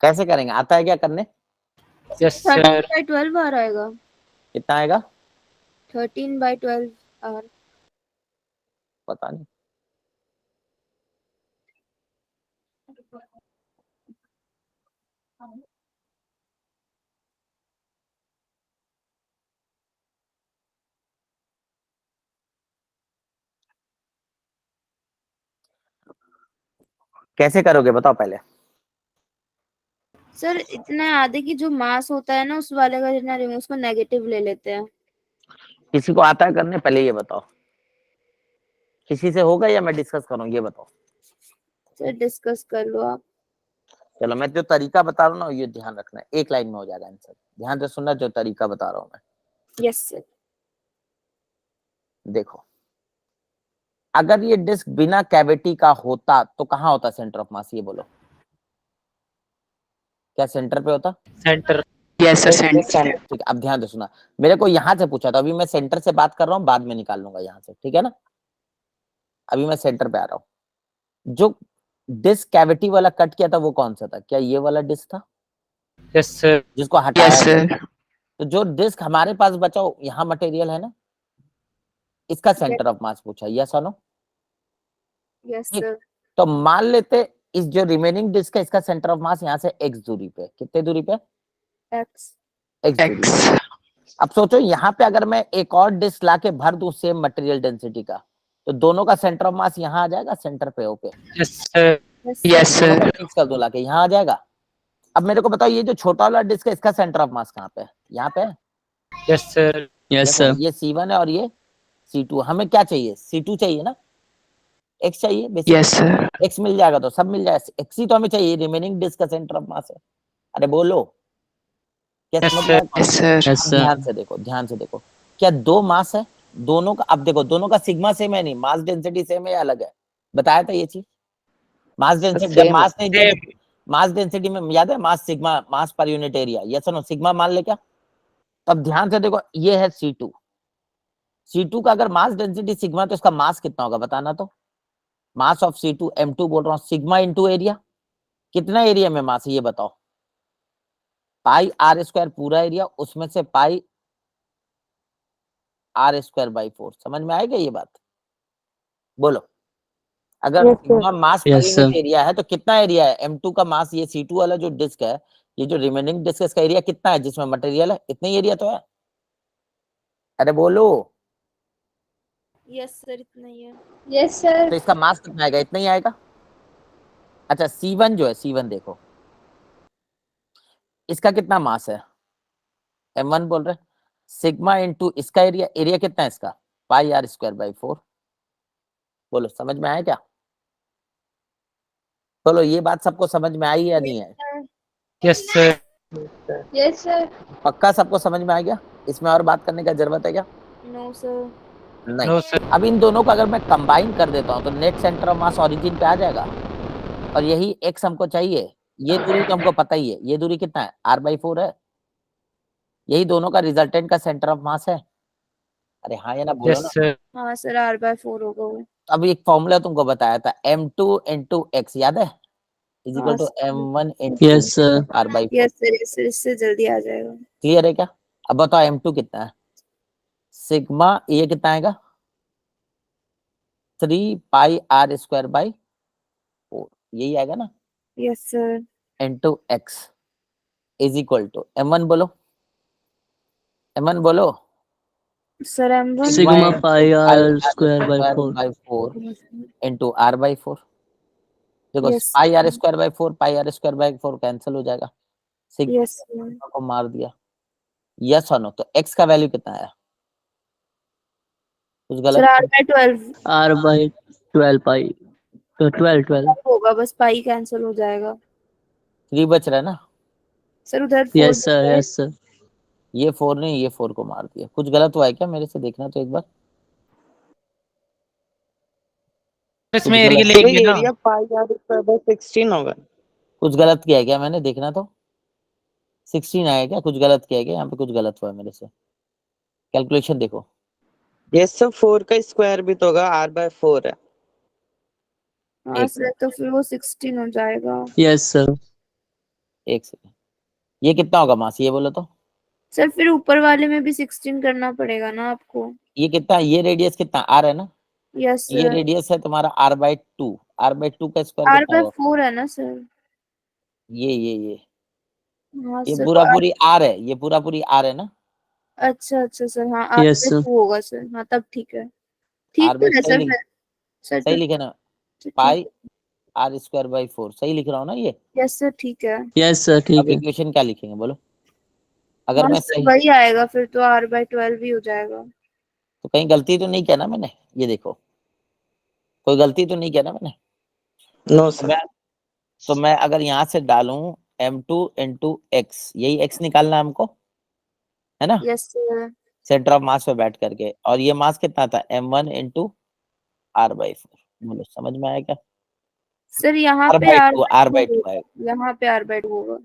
कैसे करेंगे? आता है क्या करने? Yes, sir. 13/12 आ आएगा। कितना आएगा? 13/12 आर। पता नहीं। कैसे करोगे बताओ पहले। सर इतना आधे की जो मास होता है ना उस वाले का जितना रिमूव उसको नेगेटिव ले लेते हैं। किसी को आता है करने? पहले ये बताओ। किसी से होगा या मैं डिस्कस करूं? ये बताओ। सर डिस्कस कर लो आप। चलो मैं जो तरीका बता रहा हूँ ना ये ध्यान रखना है, एक लाइन में हो जाएगा आंसर। ध्यान से सुनना जो तरीका बता रहा हूँ मैं। Yes sir. देखो अगर ये डिस्क बिना कैविटी का होता तो कहाँ होता सेंटर ऑफ मास? ये बोलो। क्या सेंटर पे होता? Center. Yes, sir. Center. ठीक, अब ध्यान से सुना। मेरे को यहाँ से पूछा था, अभी मैं सेंटर से बात कर रहा हूँ, बाद में निकाल लूंगा यहाँ से, ठीक है ना? अभी मैं सेंटर पे आ रहा हूँ। जो डिस्क कैविटी वाला कट किया था वो कौन सा था? क्या ये वाला डिस्क था Yes, sir. जिसको हटाया Yes, गया? sir. तो जो डिस्क हमारे पास बचा यहाँ मटेरियल है ना, इसका सेंटर ऑफ मास पूछा, यस और नो? यस ठीक, सर। तो मान लेते इस जो रिमेनिंग डिस्क है इसका सेंटर ऑफ मास यहाँ से x दूरी पे, कितने दूरी पे? एक्स। x दूरी पे। X. अब सोचो यहाँ पे अगर मैं एक और डिस्क लाके भर दूं सेम मटेरियल डेंसिटी का, तो दोनों का सेंटर ऑफ मास यहाँ आ जाएगा सेंटर पे। Okay, Yes, sir. Yes, दोनों sir. को फिक्स कर दो लाके, यहाँ आ जाएगा। अब मेरे को बताओ ये जो छोटा वाला डिस्क है इसका सेंटर ऑफ मास कहाँ पे है? यहाँ पे है। Yes, sir. Yes, देखो sir. ये C1 है और ये C2। हमें क्या चाहिए? C2 चाहिए ना, x चाहिए बेसिक। Yes, sir. x मिल जाएगा तो सब मिल जाएगा, x ही तो हमें चाहिए, रिमेनिंग डिस्क का सेंटर ऑफ मास है। अरे बोलो, क्या Yes, समझ sir. में आया? Yes, sir. Yes, अब sir. ध्यान से देखो, ध्यान से देखो, क्या दो मास है दोनों का? अब देखो दोनों का सिग्मा सेम है नहीं, मास डेंसिटी सेम है या अलग है? बताया था ये चीज। मास डेंसिटी जब मास नहीं दिया तो मास डेंसिटी में याद है मास सिग्मा, मास पर यूनिट एरिया, यस और नो? सिग्मा मान ले क्या? तब ध्यान से देखो ये है C2। C2 का अगर मास डेंसिटी सिग्मा तो इसका मास कितना होगा बताना तो। मास ऑफ C2 M2 बोल रहा हूँ, सिग्मा इंटू एरिया। कितना एरिया में मास है ये बताओ। पाई आर स्क्वायर पूरा एरिया, उसमें से पाई आर स्क्वायर बाई 4। समझ में आएगा ये बात? बोलो। अगर Yes, sir. सिग्मा मास Yes, परिमित sir. एरिया है तो कितना एरिया है? M2 का मास, ये C2 वाला जो डिस्क है, ये जो रिमेनिंग डिस्क है, इसका एरिया कितना है जिसमें मटेरियल है? इतना ही एरिया तो है। अरे बोलो। यस सर, इतना ही है। Yes sir. तो इसका मास कितना आएगा? इतना ही आएगा। अच्छा C1 जो है, C1 देखो, इसका कितना मास है? M1 बोल रहे, सिग्मा इंटू इसका एरिया, एरिया कितना है इसका? पाई आर स्क्वायर बाई 4। बोलो समझ में आया क्या? बोलो ये बात सबको समझ में आई या नहीं है? Yes, sir. Yes sir. पक्का सबको समझ में आ गया? इसमें और बात करने का जरूरत है क्या? No sir. नहीं। No, sir. अब इन दोनों को अगर मैं कंबाइन कर देता हूँ तो net centre of mass origin पे आ जाएगा, और यही एक्स हमको चाहिए। ये दूरी तो हमको पता ही है, ये दूरी कितना है? r बाई 4 है। यही दोनों का रिजल्टेंट का सेंटर ऑफ मास है। अरे हाँ या ना बोलो Yes, ना। sir. हाँ सर, R/4 होगा वो। अब एक फॉर्मूला तुमको बताया था, m2 इंटू एक्स, याद है? इज इक्वल हाँ to sir. m1 into Yes, sir. r by 4। Yes sir, इससे जल्दी आ जाएगा। क्लियर है क्या? अब बताओ m2 कितना है? सिग्मा ये कितना आएगा? 3 पाई आर स्क्वायर बाई 4, यही आएगा ना? Yes sir. Into x is equal to m1 बोलो, m1 बोलो। Sir M1 Sigma pi r r square by square 4. By 4 into r by 4। देखो yes pi R square by 4, pi R square by 4 cancel हो जाएगा, yes sigma को मार दिया। Yes और no, तो x का वैल्यू कितना आया? कुछ सर, गलत? R/12 R by 12 pi. तो 12. होगा, बस पाई कैंसिल हो जाएगा। 3 बच रहा है ना? सर उधर 4 Yes, sir. Yes, sir. ये 4 नहीं, ये 4 को मार दिया। कुछ गलत हुआ है क्या? मेरे से देखना तो एक बार। इसमें कुछ एरिया गलत, लिख देना। Area pi R square by 16 होगा। कुछ गलत किया है क्या मैंने? देखना तो। 16 आया क्या? कुछ गलत किया है क्या? यहाँ पे कुछ गलत हुआ है मेरे से। कैलकुलेशन देखो। यस सर, 4 का स्क्वायर भी तो होगा, r by 4 है। हाँ एक सर, तो फिर वो 16 हो जाएगा। Yes sir. एक सेकंड, ये कितना होगा मास, ये बोलो तो। सर फिर ऊपर वाले में भी 16 करना पड़ेगा ना आपको। ये कितना, ये रेडियस कितना? आर है ना? यस ये सर। रेडियस है तुम्हारा आर बाई 2। आर बाई 2 का स्क्वायर कितना होगा? R/4 है ना सर। ये हाँ ये सर, पूरा पूरी आर है, ये पूरा पूरी आर है ना? अच्छा अच्छा सर, हाँ यस सर। R/2 होगा सर। हाँ तब ठीक है। आर ठीक तो बाई है सही सर लिख, फिर। सर सही तो लिखे ना? ठीक है। पाई आर स्क्वायर बाई 4 सही लिख रहा हूँ ना ये? यस सर, ठीक है। यस सर, ठीक अब है। इक्वेशन क्या लिखेंगे बोलो? अगर हाँ मैं सर, सही, वही आएगा फिर तो, R/12 ही हो जाएगा। तो कहीं गलती तो नहीं किया ना मैंने? ये देखो, कोई गलती तो नहीं किया ना मैंने? नो तो सर। मैं तो मैं अगर यहाँ से डालूं m2 इंटू एक्स, यही x निकालना है हमको, है ना? Yes sir. सेंटर ऑफ मास पे बैठ करके, और ये मास कितना था? m1 into R by 4। बोलो समझ में आया क्या? सर यहाँ आर पे बाई 2, आर R/2 बाई 2 होगा। आएगा। यहाँ पे R/2 होगा।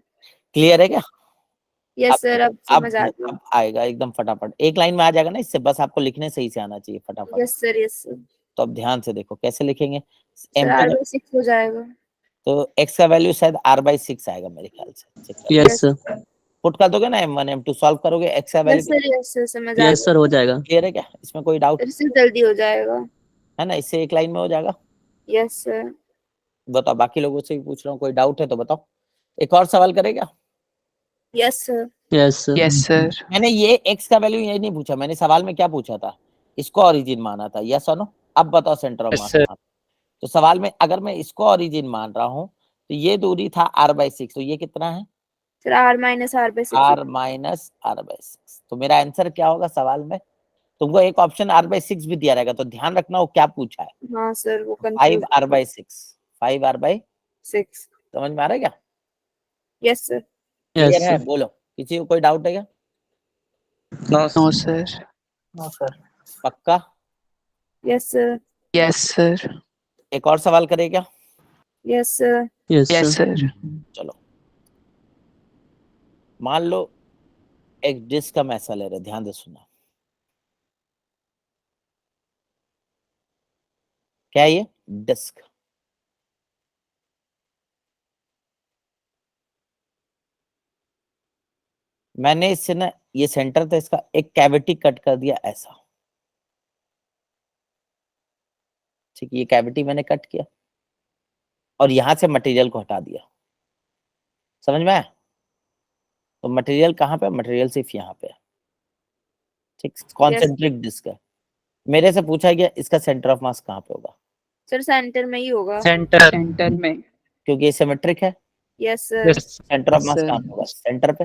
क्लियर है क्या? अब यस सर, देखो, अब समझ आ गया। अब आएगा एकदम फटाफट, एक लाइन में आ जाएगा ना, इससे बस आपको लिखने सही से आना चाहिए फटाफट। Yes sir. Yes sir. तो अब ध्यान से देखो कैसे लिखेंगे। सर m2 R/6 हो जाएगा। तो x का वैल्यू शायद r बाई 6 आएगा मेरे ख्याल से, चेक कर। Yes sir. पुट कर दोगे ना m1 m2 सॉल्व करोगे, x का वैल्यू। यस सर, समझ आ यस गया। सर, हो जाएगा। क्लियर है क्या? इसमें कोई डाउट फिर से जल्दी हो जाएगा। है ना? इससे एक लाइन में हो जाएगा। Yes sir. बताओ, बाकी लोगों से भी पूछ रहा हूँ, कोई डाउट है तो बताओ। एक और सवाल करेगा? Yes sir. Yes sir. Yes, sir. मैंने ये x का वैल्यू ये नहीं पूछा, मैंने सवाल में क्या पूछा था? इसको ओरिजिन माना था, यस और नो? अब बताओ centre of Yes, mass sir. कहाँ? तो सवाल में अगर मैं इसको ओरिजिन मान रहा हूँ तो ये दूरी था r बाई 6, तो ये कितना है? Sir R-R/6 r minus r by 6। तो मेरा आंसर क्या होगा सवाल में? तुमको एक ऑप्शन r बाई 6 भी दिया रहेगा, तो ध्यान रखना वो क्या पूछा है। हाँ सर, वो 5 confuse. r by 6, 5 r by 6। समझ में आ रहा है क्या? Yes sir. क्लियर यस है? सर। बोलो, किसी को कोई डाउट है क्या? No No, sir. पक्का? Yes sir. Yes, sir. एक और सवाल करे क्या? Yes sir. Yes Yes, sir. sir. चलो, मान लो एक डिस्क का ऐसा ले रहे, ध्यान से सुना। क्या है ये? डिस्क। मैंने इससे ना, ये सेंटर था इसका, एक कैविटी कट कर दिया ऐसा, ठीक, ये कैविटी मैंने कट किया और यहां से मटेरियल को हटा दिया, समझ में आया? तो मटेरियल कहाँ पे? मटेरियल सिर्फ यहाँ पे है, ठीक, कॉन्सेंट्रिक डिस्क है। मेरे से पूछा गया इसका सेंटर ऑफ मास कहाँ पे होगा, सर सेंटर में ही होगा। Center. सेंटर में। क्योंकि ये सिमेट्रिक है। Yes sir. Yes. Centre of Yes, mass sir. कहाँ पे होगा? सेंटर पे।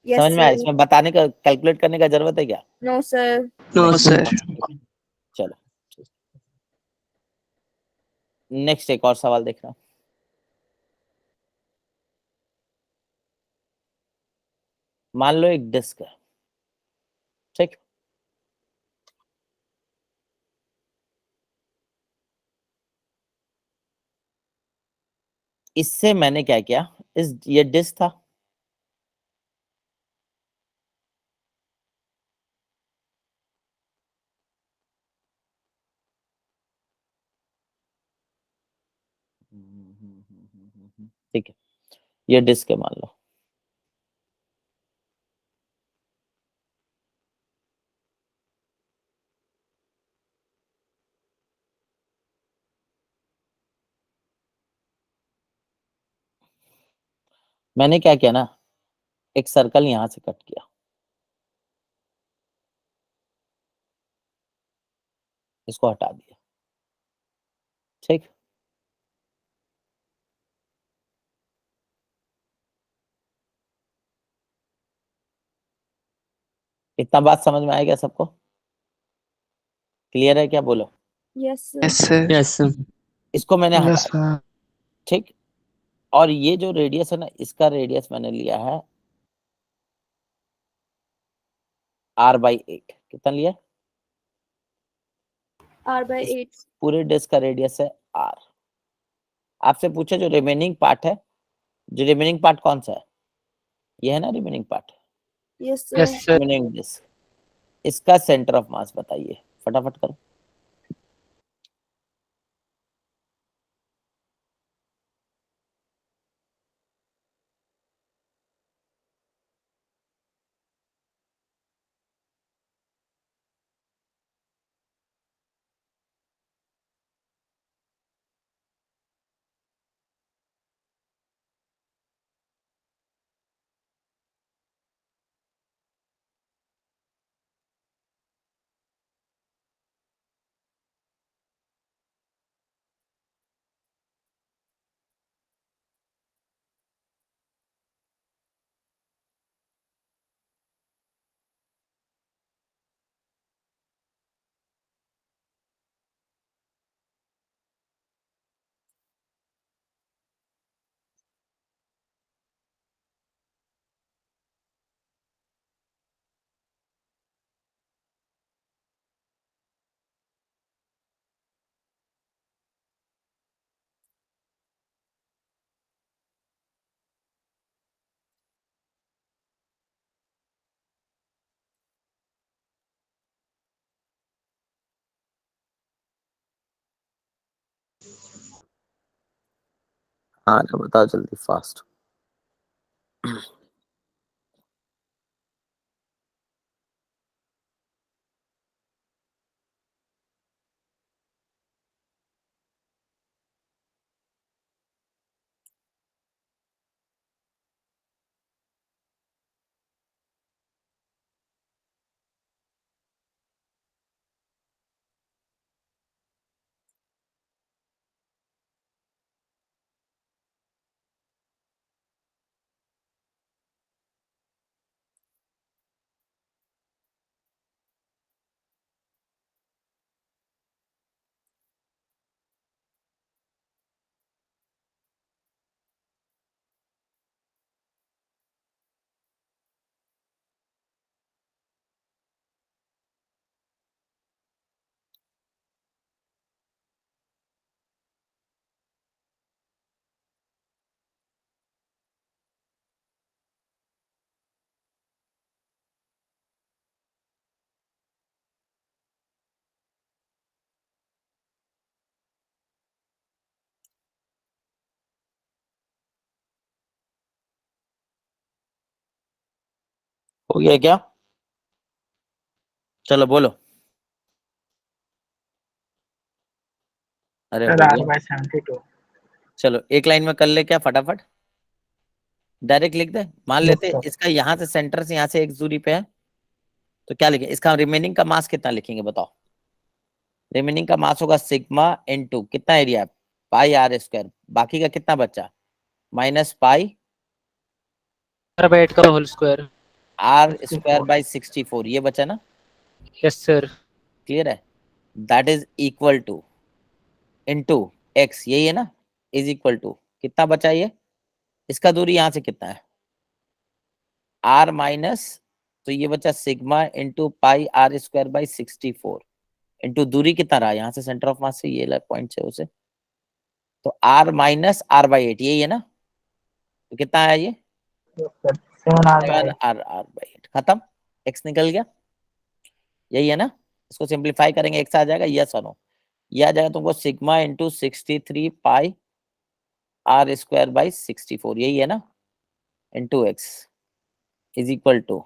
यस समझ में आया? सर। इसमें बताने का, कैलकुलेट करने का जरूरत है क्या? No sir. No sir. चलो नेक्स्ट एक और सवाल देखना। मान लो एक डिस्क है, ठीक, इससे मैंने क्या किया, इस ये डिस्क था, ठीक है, ये डिस्क है मान लो, मैंने क्या किया ना, एक सर्कल यहां से कट किया, इसको हटा दिया, ठीक, इतना बात समझ में आया क्या सबको? क्लियर है क्या? बोलो। Yes sir. Yes sir. Yes sir. इसको मैंने Yes, हटा, sir. ठीक, और ये जो रेडियस है ना, इसका रेडियस मैंने लिया है r/8। कितना लिया? r/8। पूरे डिस्क का रेडियस है r। आपसे पूछा जो रिमेनिंग पार्ट है, जो रिमेनिंग पार्ट कौन सा है? ये है ना remaining part, yes sir. Yes, sir. Remaining disc, इसका सेंटर ऑफ मास बताइए, फटाफट करो। हाँ ना, बताओ जल्दी फास्ट। हो गया क्या? चलो बोलो। अरे हो सर गया। R/72। चलो एक लाइन में कर ले क्या फटाफट, डायरेक्ट लिख दे। मान यस लेते सर। इसका यहाँ से सेंटर से यहाँ से x दूरी पे है, तो क्या लिखें? इसका रिमेनिंग का मास कितना लिखेंगे बताओ? रिमेनिंग का मास होगा सिग्मा इनटू कितना एरिया है, पाई आर स्क्वायर, बाकी का कितना बचा, माइनस पाई R/8 का whole square. R square by 64, ये बचा ना? Yes sir. क्लियर है? That is equal to into x, यही है ना, इज इक्वल टू कितना बचा ये, इसका दूरी यहाँ से कितना है, आर माइनस, तो ये बचा sigma into pi R square by 64 into दूरी कितना रहा यहाँ से सेंटर ऑफ मास से, ये पॉइंट से उसे, तो आर माइनस आर बाई 8, यही है ना? तो कितना आया ये, yes sir 7R/8। R R by 8, खत्म, एक्स निकल गया, यही है ना? इसको सिंप्लीफाई करेंगे एक्स आ जाएगा, यस और नो, ये आ जाएगा तुमको sigma into 63 pi R square by 64, यही है ना, into x is equal to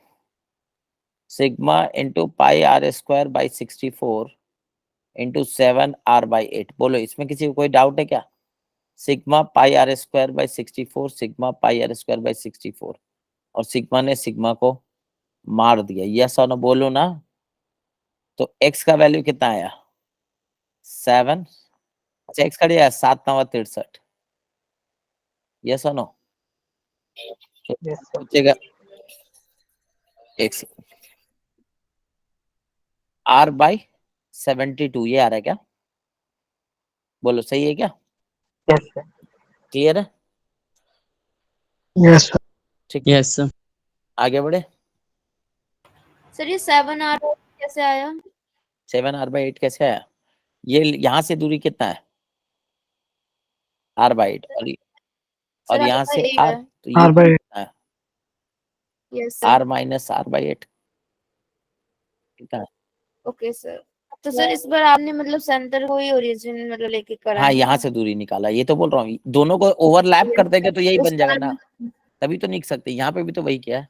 sigma into pi R square by 64 into 7R/8। बोलो इसमें किसी को कोई डाउट है क्या? Sigma pi R square by 64, sigma pi R square by 64, और सिग्मा ने सिग्मा को मार दिया, यस और नो बोलो ना। तो एक्स का वैल्यू कितना आया, 7, अच्छा एक्स का दिया 7×9 = 63, यस और नो? Yes sir. बचेगा एक्स आर बाई 72, ये आ रहा है क्या? बोलो सही है क्या? Yes sir. क्लियर है? Yes sir. ठीक, Yes, sir. आगे बढ़े। सर ये 7R कैसे आया? 7R/8 कैसे आया? ये यहाँ से दूरी कितना है, R/8, सर और यहाँ से R/8 R, है। तो ये दूरी R/8। कितना है, yes sir. R minus R/8, कितना है? Okay sir. तो सर इस बार आपने मतलब सेंटर को ही ओरिजिन मतलब लेके करा हाँ है यहाँ ना? से दूरी निकाला, ये तो बोल रहा हूँ, दोनों को ओवरलैप कर देंगे तो यही उस बन जाएगा बार ना, तभी तो लिख सकते, यहाँ पे भी तो वही किया है,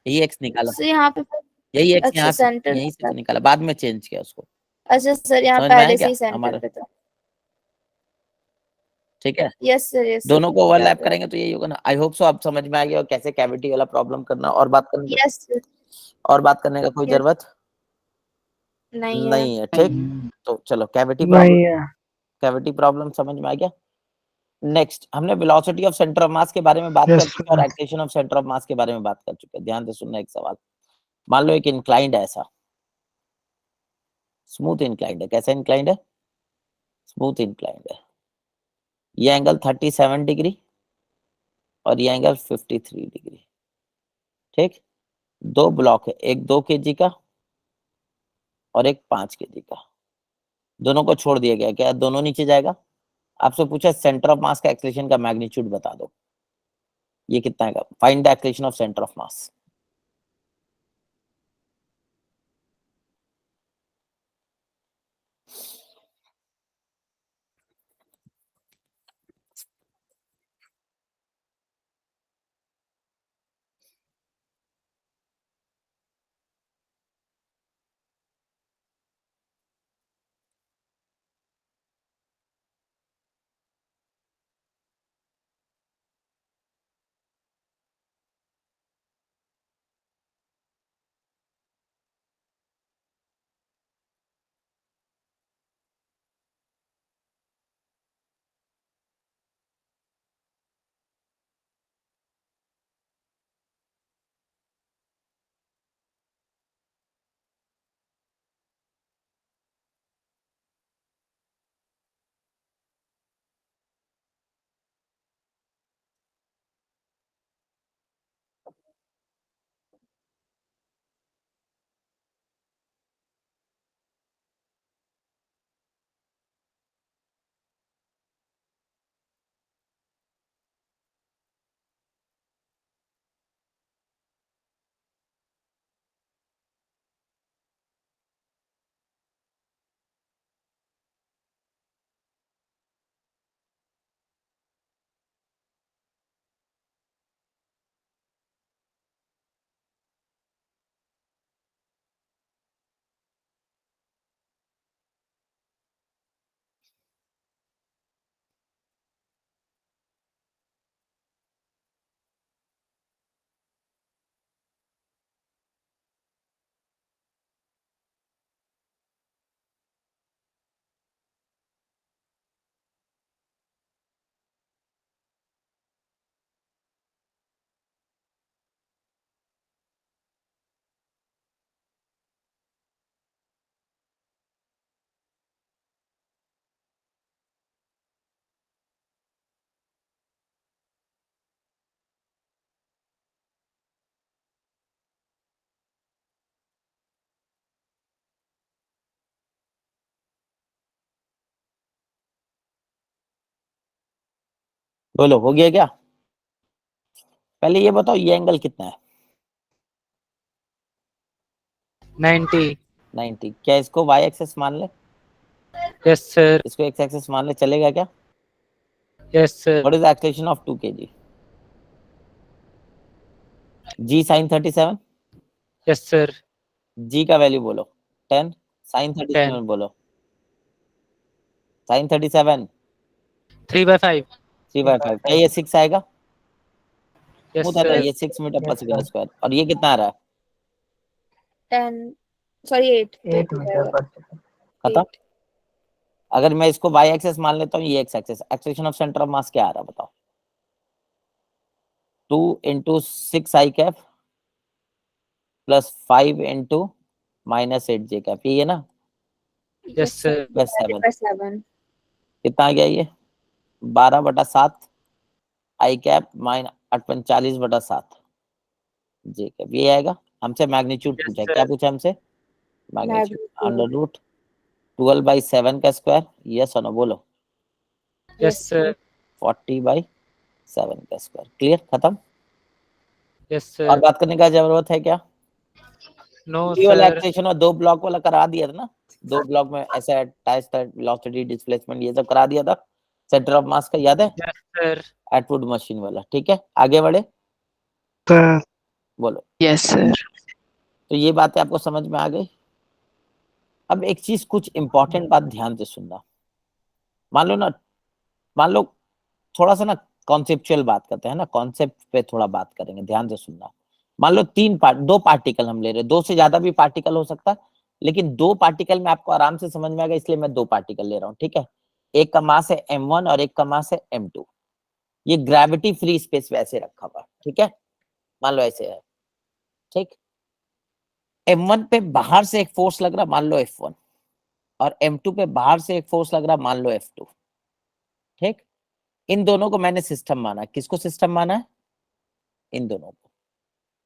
यही एक्स निकाला, सर यहाँ पे यही एक्स अच्छा यहाँ से सेंटर यहीं से तो निकाला, बाद में चेंज किया उसको, अच्छा सर यहाँ समझ में आया पहले से क्या ही सेंटर हमारा? पे था। ठीक है, यस सर दोनों को याद ओवरलैप है। करेंगे तो यही होगा ना। आई होप सो आप समझ में आ गया, और कैसे कैविटी वाला प्रॉब्लम करना, और बात करने यस सर। और बात करने का कोई यस जरूरत नहीं है। नहीं है, ठीक। तो चलो नहीं है। कैविटी प्रॉब्लम समझ में आ गया। नेक्स्ट हमने वेलोसिटी ऑफ सेंटर ऑफ मास के बारे में बात कर यस चुके हैं, और sir. Acceleration of centre of मास के बारे में बात कर चुके हैं। ध्यान से सुनना एक सवाल, मान लो एक इंक्लाइंड है, ऐसा स्मूथ इंक्लाइंड है, कैसा इंक्लाइंड है, स्मूथ इंक्लाइंड है, ये एंगल 37 डिग्री और ये एंगल 53 डिग्री, ठीक। दो ब्लॉक है, एक 2 kg का और एक 5 kg का, दोनों को छोड़ दिया गया, क्या दोनों नीचे जाएगा? आपसे पूछा सेंटर ऑफ मास का एक्सेलेरेशन का मैग्नीट्यूड बता दो, ये कितना है, find the acceleration of centre of मास। बोलो हो गया क्या? पहले ये बताओ ये एंगल कितना है? 90. 90। क्या इसको वाई एक्सेस मान ले? Yes, sir. इसको एक्स एक्सेस मान ले, चलेगा क्या? Yes, sir. What is the acceleration of 2 kg? g sin 37। Yes, sir. g का वैल्यू बोलो 10, sin 37 10. बोलो, sin 37 3/5. 3/5। क्या ये 6 आएगा? Yes, वो था sir. ये 6 मीटर पर Yes, सेकंड sir. स्क्वायर। और ये कितना आ रहा है? 10 सॉरी 8 8 मीटर पर सेकंड। खत्म। अगर मैं इसको y एक्सेस मान लेता हूँ, ये x axis, acceleration of centre of mass क्या आ रहा है बताओ? 2 × 6 i cap plus 5 × -8 j cap, ये है ना? Yes, sir. प्लस 7 7 कितना आ गया ये? 12/7 i cap minus 48/7 j cap, ये आएगा। हमसे मैग्नीट्यूड Yes, पूछा है, sir. क्या पूछा हमसे? Magnitude Magnitude. अंडर रूट 12/7 का स्क्वायर, यस और नो बोलो? Yes, sir. 40/7 का स्क्वायर। क्लियर, खत्म। Yes, और sir. बात करने का जरूरत है क्या? No, ये वाला sir. एक्सेशन और 2 ब्लॉक वाला करा दिया था ना, 2 ब्लॉक में ऐसा टाइस वेलोसिटी डिस्प्लेसमेंट ये सब करा दिया था सेंटर ऑफ मास का, याद है? Yes, sir. एटवुड मशीन वाला। ठीक है, आगे बढ़े, सर बोलो। Yes, sir. तो ये बातें आपको समझ में आ गई। अब एक चीज, कुछ इंपॉर्टेंट बात ध्यान से सुनना। मान लो थोड़ा सा ना कॉन्सेप्चुअल बात करते हैं ना, कॉन्सेप्ट पे थोड़ा बात करेंगे, ध्यान से सुनना। मान लो 2 पार्टिकल हम ले रहे हैं, 2 से ज्यादा भी पार्टिकल हो सकता है, लेकिन 2 पार्टिकल में आपको आराम से समझ में आएगा, इसलिए मैं 2 पार्टिकल ले रहा हूँ। ठीक है, एक का मास है m1 और एक का मास है m2। ये ग्रेविटी फ्री स्पेस वैसे रखा हुआ, ठीक है, मान लो ऐसे है। ठीक, m1 पे बाहर से एक फोर्स लग रहा, मान लो F1, और m2 पे बाहर से एक फोर्स लग रहा, मान लो F2। ठीक, इन दोनों को मैंने सिस्टम माना। किसको सिस्टम माना है? इन दोनों को।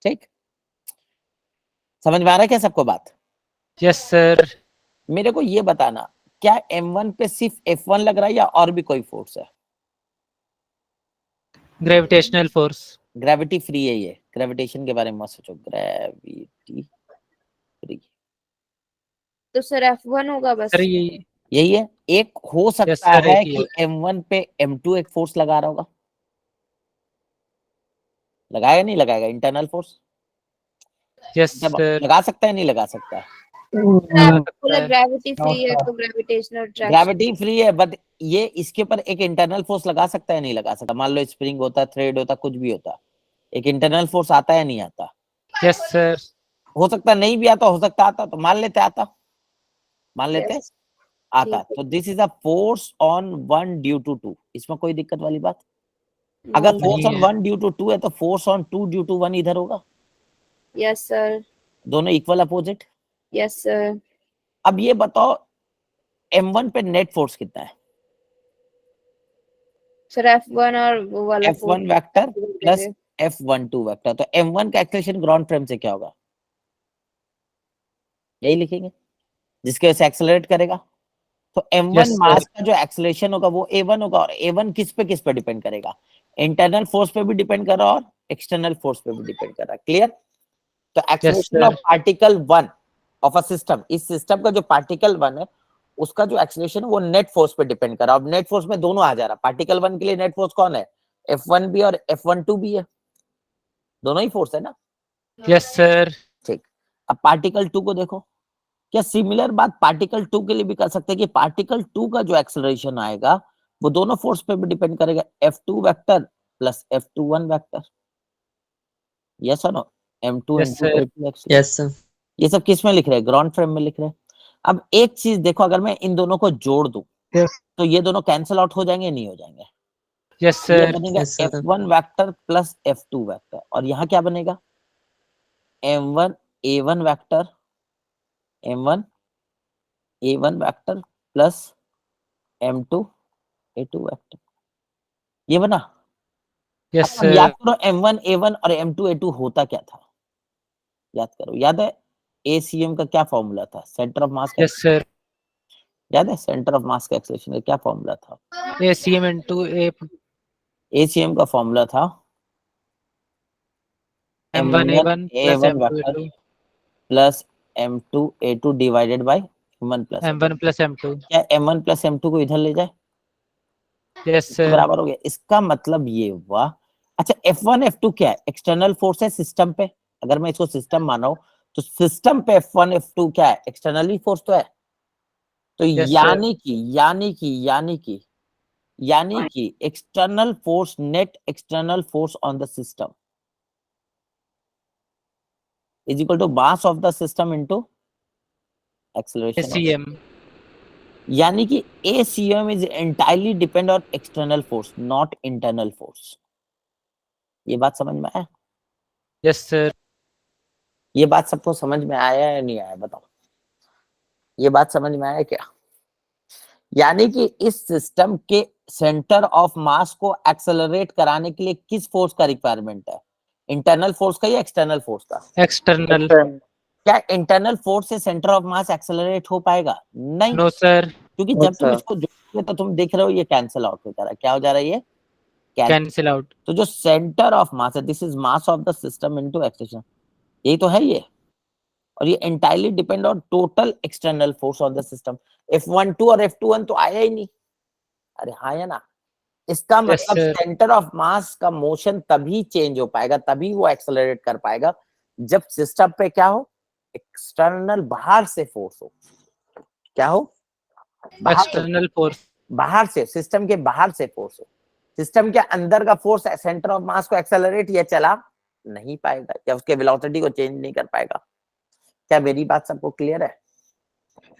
ठीक, समझ में आ रहा है क्या सबको बात? Yes, sir. मेरे को ये बताना, क्या m1 पे सिर्फ F1 लग रहा है या और भी कोई फोर्स है? Gravitational force. ग्रेविटी फ्री है ये, ग्रेविटेशन के बारे में मत सोचो, ग्रेविटी फ्री। तो सर F1 होगा बस। Sir, ये यही है। एक हो सकता sir, है एक ही कि m1 पे m2 एक फोर्स लगा रहा होगा, लगाएगा नहीं लगाएगा? इंटरनल फोर्स Yes, जब sir. लगा सकता है, नहीं लगा सकता है? बोला ग्रेविटी फ्री है sir. तो ग्रेविटेशनल अट्रैक्शन। ग्रेविटी फ्री है, बट ये इसके ऊपर एक इंटरनल फोर्स लगा सकता है, नहीं लगा सकता? मान लो स्प्रिंग होता, थ्रेड होता, कुछ भी होता, एक इंटरनल फोर्स आता है नहीं आता? Yes, sir. हो सकता नहीं भी आता, हो सकता आता, तो मान लेते आता, मान लेते Yes. आता। ठीक है। तो this is a force on 1 due to 2। इसमें कोई दिक्कत वाली बात? अगर No. फोर्स ऑन नहीं है। 1 ड्यू टू 2 है तो फोर्स ऑन 2 ड्यू टू 1 इधर होगा, Yes sir. दोनों इक्वल अपोजिट। Yes sir. अब ये बताओ m1 पे नेट फोर्स कितना है? सर F1 और वो वाला F1 vector plus F12 vector. तो m1 का एक्सेलरेशन ग्राउंड फ्रेम से क्या होगा? यही लिखेंगे, जिसके वजह से एक्सेलरेट करेगा। तो m1 Yes, sir. मास का जो एक्सेलरेशन होगा वो a1 होगा, और a1 किस पे डिपेंड करेगा? इंटरनल फोर्स पे भी डिपेंड कर रहा है और एक्सटर्नल फोर्स पे भी डिपेंड कर रहा है। क्लियर? तो acceleration sir. Of particle 1 of a system, इस सिस्टम का जो पार्टिकल 1 है उसका जो एक्सेलरेशन है वो नेट फोर्स पे डिपेंड कर रहा है। अब नेट फोर्स में दोनों आ जा रहा है। पार्टिकल 1 के लिए नेट फोर्स कौन है? F1 भी और F12 भी है, दोनों ही फोर्स है ना। Yes, sir. ठीक, अब पार्टिकल 2 को देखो। क्या सिमिलर बात पार्टिकल 2 के लिए भी कर सकते हैं कि पार्टिकल 2 का जो एक्सेलरेशन आएगा वो दोनों फोर्स पे भी डिपेंड करेगा, F2 vector plus F21 vector. Yes और no? M2 Yes, M2 sir. A2 Yes, sir. ये सब किस में लिख रहे हैं? ग्राउंड फ्रेम में लिख रहे हैं। अब एक चीज देखो, अगर मैं इन दोनों को जोड़ दूं Yes. तो ये दोनों कैंसिल आउट हो जाएंगे, नहीं हो जाएंगे? Yes, ये sir. बनेगा Yes, sir. F1 vector plus F2 vector, और यहाँ क्या बनेगा? M1 A1 vector, M1 A1 vector plus M2 A2 vector. ये बना। Yes, अब याद sir. करो M1 A1 और M2 A2 होता क्या था? याद करो, याद है ACM का क्या फॉर्मूला था? सेंटर ऑफ मास का। Yes, sir. याद है सेंटर ऑफ मास का एक्सेलरेशन का क्या फॉर्मूला था? ACM into A. ACM का फॉर्मूला था M1A1 plus A1 M2A2 plus M2A2 divided by M1 plus M1 plus M2. क्या M1 प्लस M2 को इधर ले जाए Yes तो sir. बराबर हो गया। इसका मतलब ये हुआ, अच्छा F1 F2 क्या है? एक्सटर्नल फोर्स है सिस्टम पे। अगर मैं इसको सिस्टम माना हूं तो सिस्टम पे F1 F2 क्या है? एक्सटर्नली फोर्स तो है। तो Yes, sir. यानी कि external force, net external force on the system is equal to mass of the system into acceleration. ACM. यानी कि ACM is entirely depend on external force, not internal force. ये बात समझ में आया? Yes sir. ये बात सबको समझ में आया या नहीं आया बताओ? ये बात समझ में आया क्या? यानी कि इस सिस्टम के सेंटर ऑफ मास को एक्सेलरेट कराने के लिए किस फोर्स का रिक्वायरमेंट है? इंटरनल फोर्स का या एक्सटर्नल फोर्स का? External. क्या इंटरनल फोर्स से सेंटर ऑफ मास एक्सेलरेट हो पाएगा? नहीं, No sir. क्योंकि जब तुम इसको जोड़ोगे तो तुम देख रहे हो ये कैंसिल आउट हो जा रहा है। क्या हो जा रहा है? ये Cancel out. तो जो सेंटर ऑफ मास है, this is mass of the system into acceleration, यही तो है ये। और ये entirely depend on total external force on the system. F12 और F21 तो आया ही नहीं। अरे हाँ या ना? इसका Yes, मतलब sir. सेंटर ऑफ मास का मोशन तभी चेंज हो पाएगा, तभी वो एक्सेलरेट कर पाएगा जब सिस्टम पे क्या हो? एक्सटर्नल, बाहर से फोर्स हो। क्या हो? External force. बाहर से, सिस्टम के बाहर से फोर्स हो। सिस्टम के अंदर का फोर्स सेंटर ऑफ मास को एक्सेलरेट या चला नहीं पाएगा, या उसके वेलोसिटी को चेंज नहीं कर पाएगा। क्या मेरी बात सबको क्लियर है?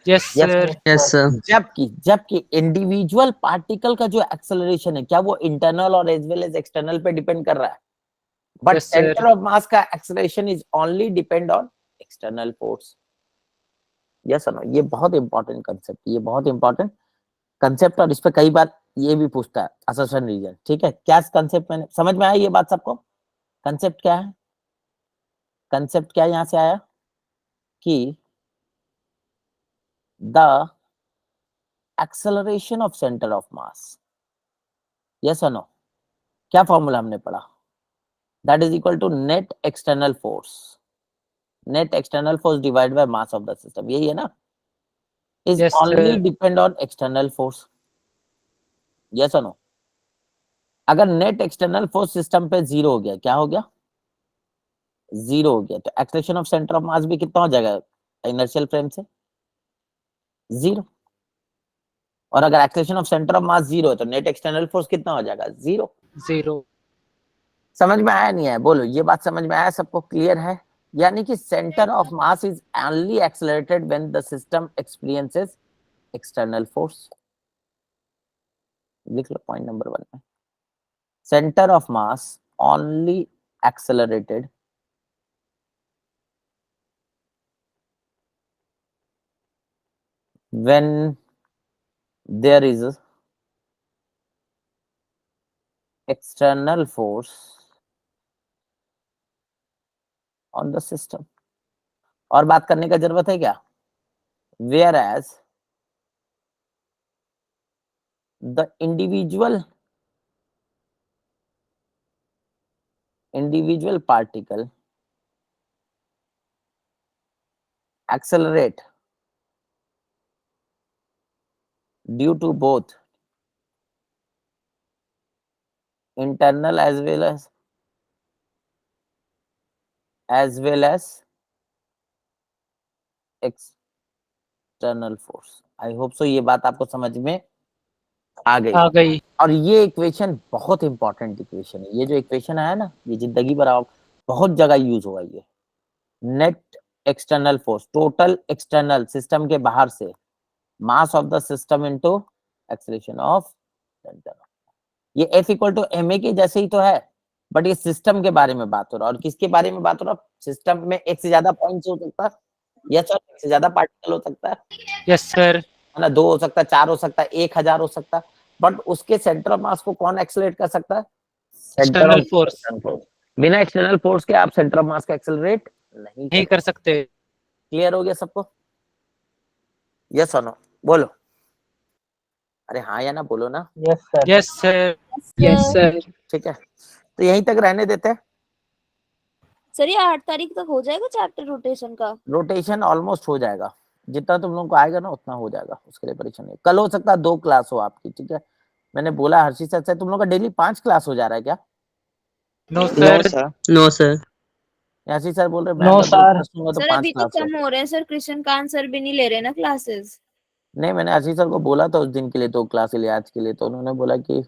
Yes sir. Yes, sir. जबकि इंडिविजुअल पार्टिकल का जो एक्सेलरेशन है, क्या वो इंटरनल और एज वेल एज एक्सटर्नल पे डिपेंड कर रहा है? But Yes, sir. Centre of mass का acceleration is only depend on external force. Yes और नो? ये बहुत इंपॉर्टेंट कंसेप्ट, ये बहुत इंपॉर्टेंट कंसेप्ट, और इस पे कई बार ये भी पूछता है असर्शन रीजन। ठीक है, क्या कंसेप्ट मैंने समझ में आया? ये बात सबको कंसेप्ट क्या है? कंसेप्ट क्या यहां से आया कि the acceleration of centre of mass, yes और नो? क्या फॉर्मूला हमने पढ़ा? That is equal to net external force, net external force divide by mass of the system, यही है ना? Is Yes, only sir. Depend on external force. Yes और no? अगर net external force system पे zero हो गया, क्या हो गया? जीरो हो गया, तो acceleration of centre of mass भी कितना हो जाएगा इनर्शियल फ्रेम से? जीरो। और अगर acceleration of centre of mass zero है तो नेट एक्सटर्नल फोर्स कितना हो जाएगा? जीरो। 0. समझ में आया नहीं है? बोलो, ये बात समझ में आया? सबको क्लियर है? यानी कि centre of mass is only accelerated when the system experiences external force. लिख लो पॉइंट नंबर 1 में, centre of mass only accelerated when there is external force on the system। और बात करने का जरूरत है क्या? whereas the individual particle accelerate due to both internal as well as external force। I hope so ये बात आपको समझ में आ गई। आ गई. और ये इक्वेशन बहुत इंपॉर्टेंट इक्वेशन है। ये जो इक्वेशन है ना, ये जिंदगी भर आप बहुत जगह यूज होगा। ये net external force, total external system के बाहर से, मास of the system into acceleration of centre. ये F इक्वल टू ma के जैसे ही तो है, बट ये सिस्टम के बारे में बात हो रहा है। और किसके बारे में बात हो रहा है? सिस्टम में एक से ज्यादा पॉइंट्स हो सकता है, यस सर, एक से ज्यादा पार्टिकल हो सकता है, Yes sir. है ना? 2 हो सकता है, 4 हो सकता है, 1000 हो सकता है, बट उसके सेंटर ऑफ मास को कौन एक्सेलरेट कर सकता है? External force. बिना एक्सटर्नल फोर्स के आप सेंटर ऑफ मास का एक्सेलरेट नहीं नहीं कर सकते. क्लियर हो गया सबको? यस और नो? बोलो। अरे हाँ या ना बोलो ना, Yes, sir. Yes, sir. Yes, sir. ठीक है। तो यहीं तक रहने देते हैं। सर ये 8 तारीख तक हो जाएगा चैप्टर रोटेशन का? रोटेशन ऑलमोस्ट हो जाएगा, जितना तुम लोगों को आएगा ना उतना हो जाएगा, उसके लिए परेशानी नहीं। कल हो सकता है 2 क्लास हो आपकी, ठीक है। मैंने बोला हर्षित सर से, तुम लोग का डेली 5 क्लास हो जा रहा है क्या? No, No sir. sir. No sir. हर्षित सर बोल रहे मैं No, अगर 2 sir. क्लास लूंगा तो सर 5 अभी तो क्लास हो। कम हो रहे हैं सर, कृष्णकांत सर भी नहीं ले रहे ना क्लासेस। नहीं, मैंने हर्षित सर को बोला था उस दिन के लिए 2 क्लास के लिए, आज के लिए, तो उन्होंने बोला कि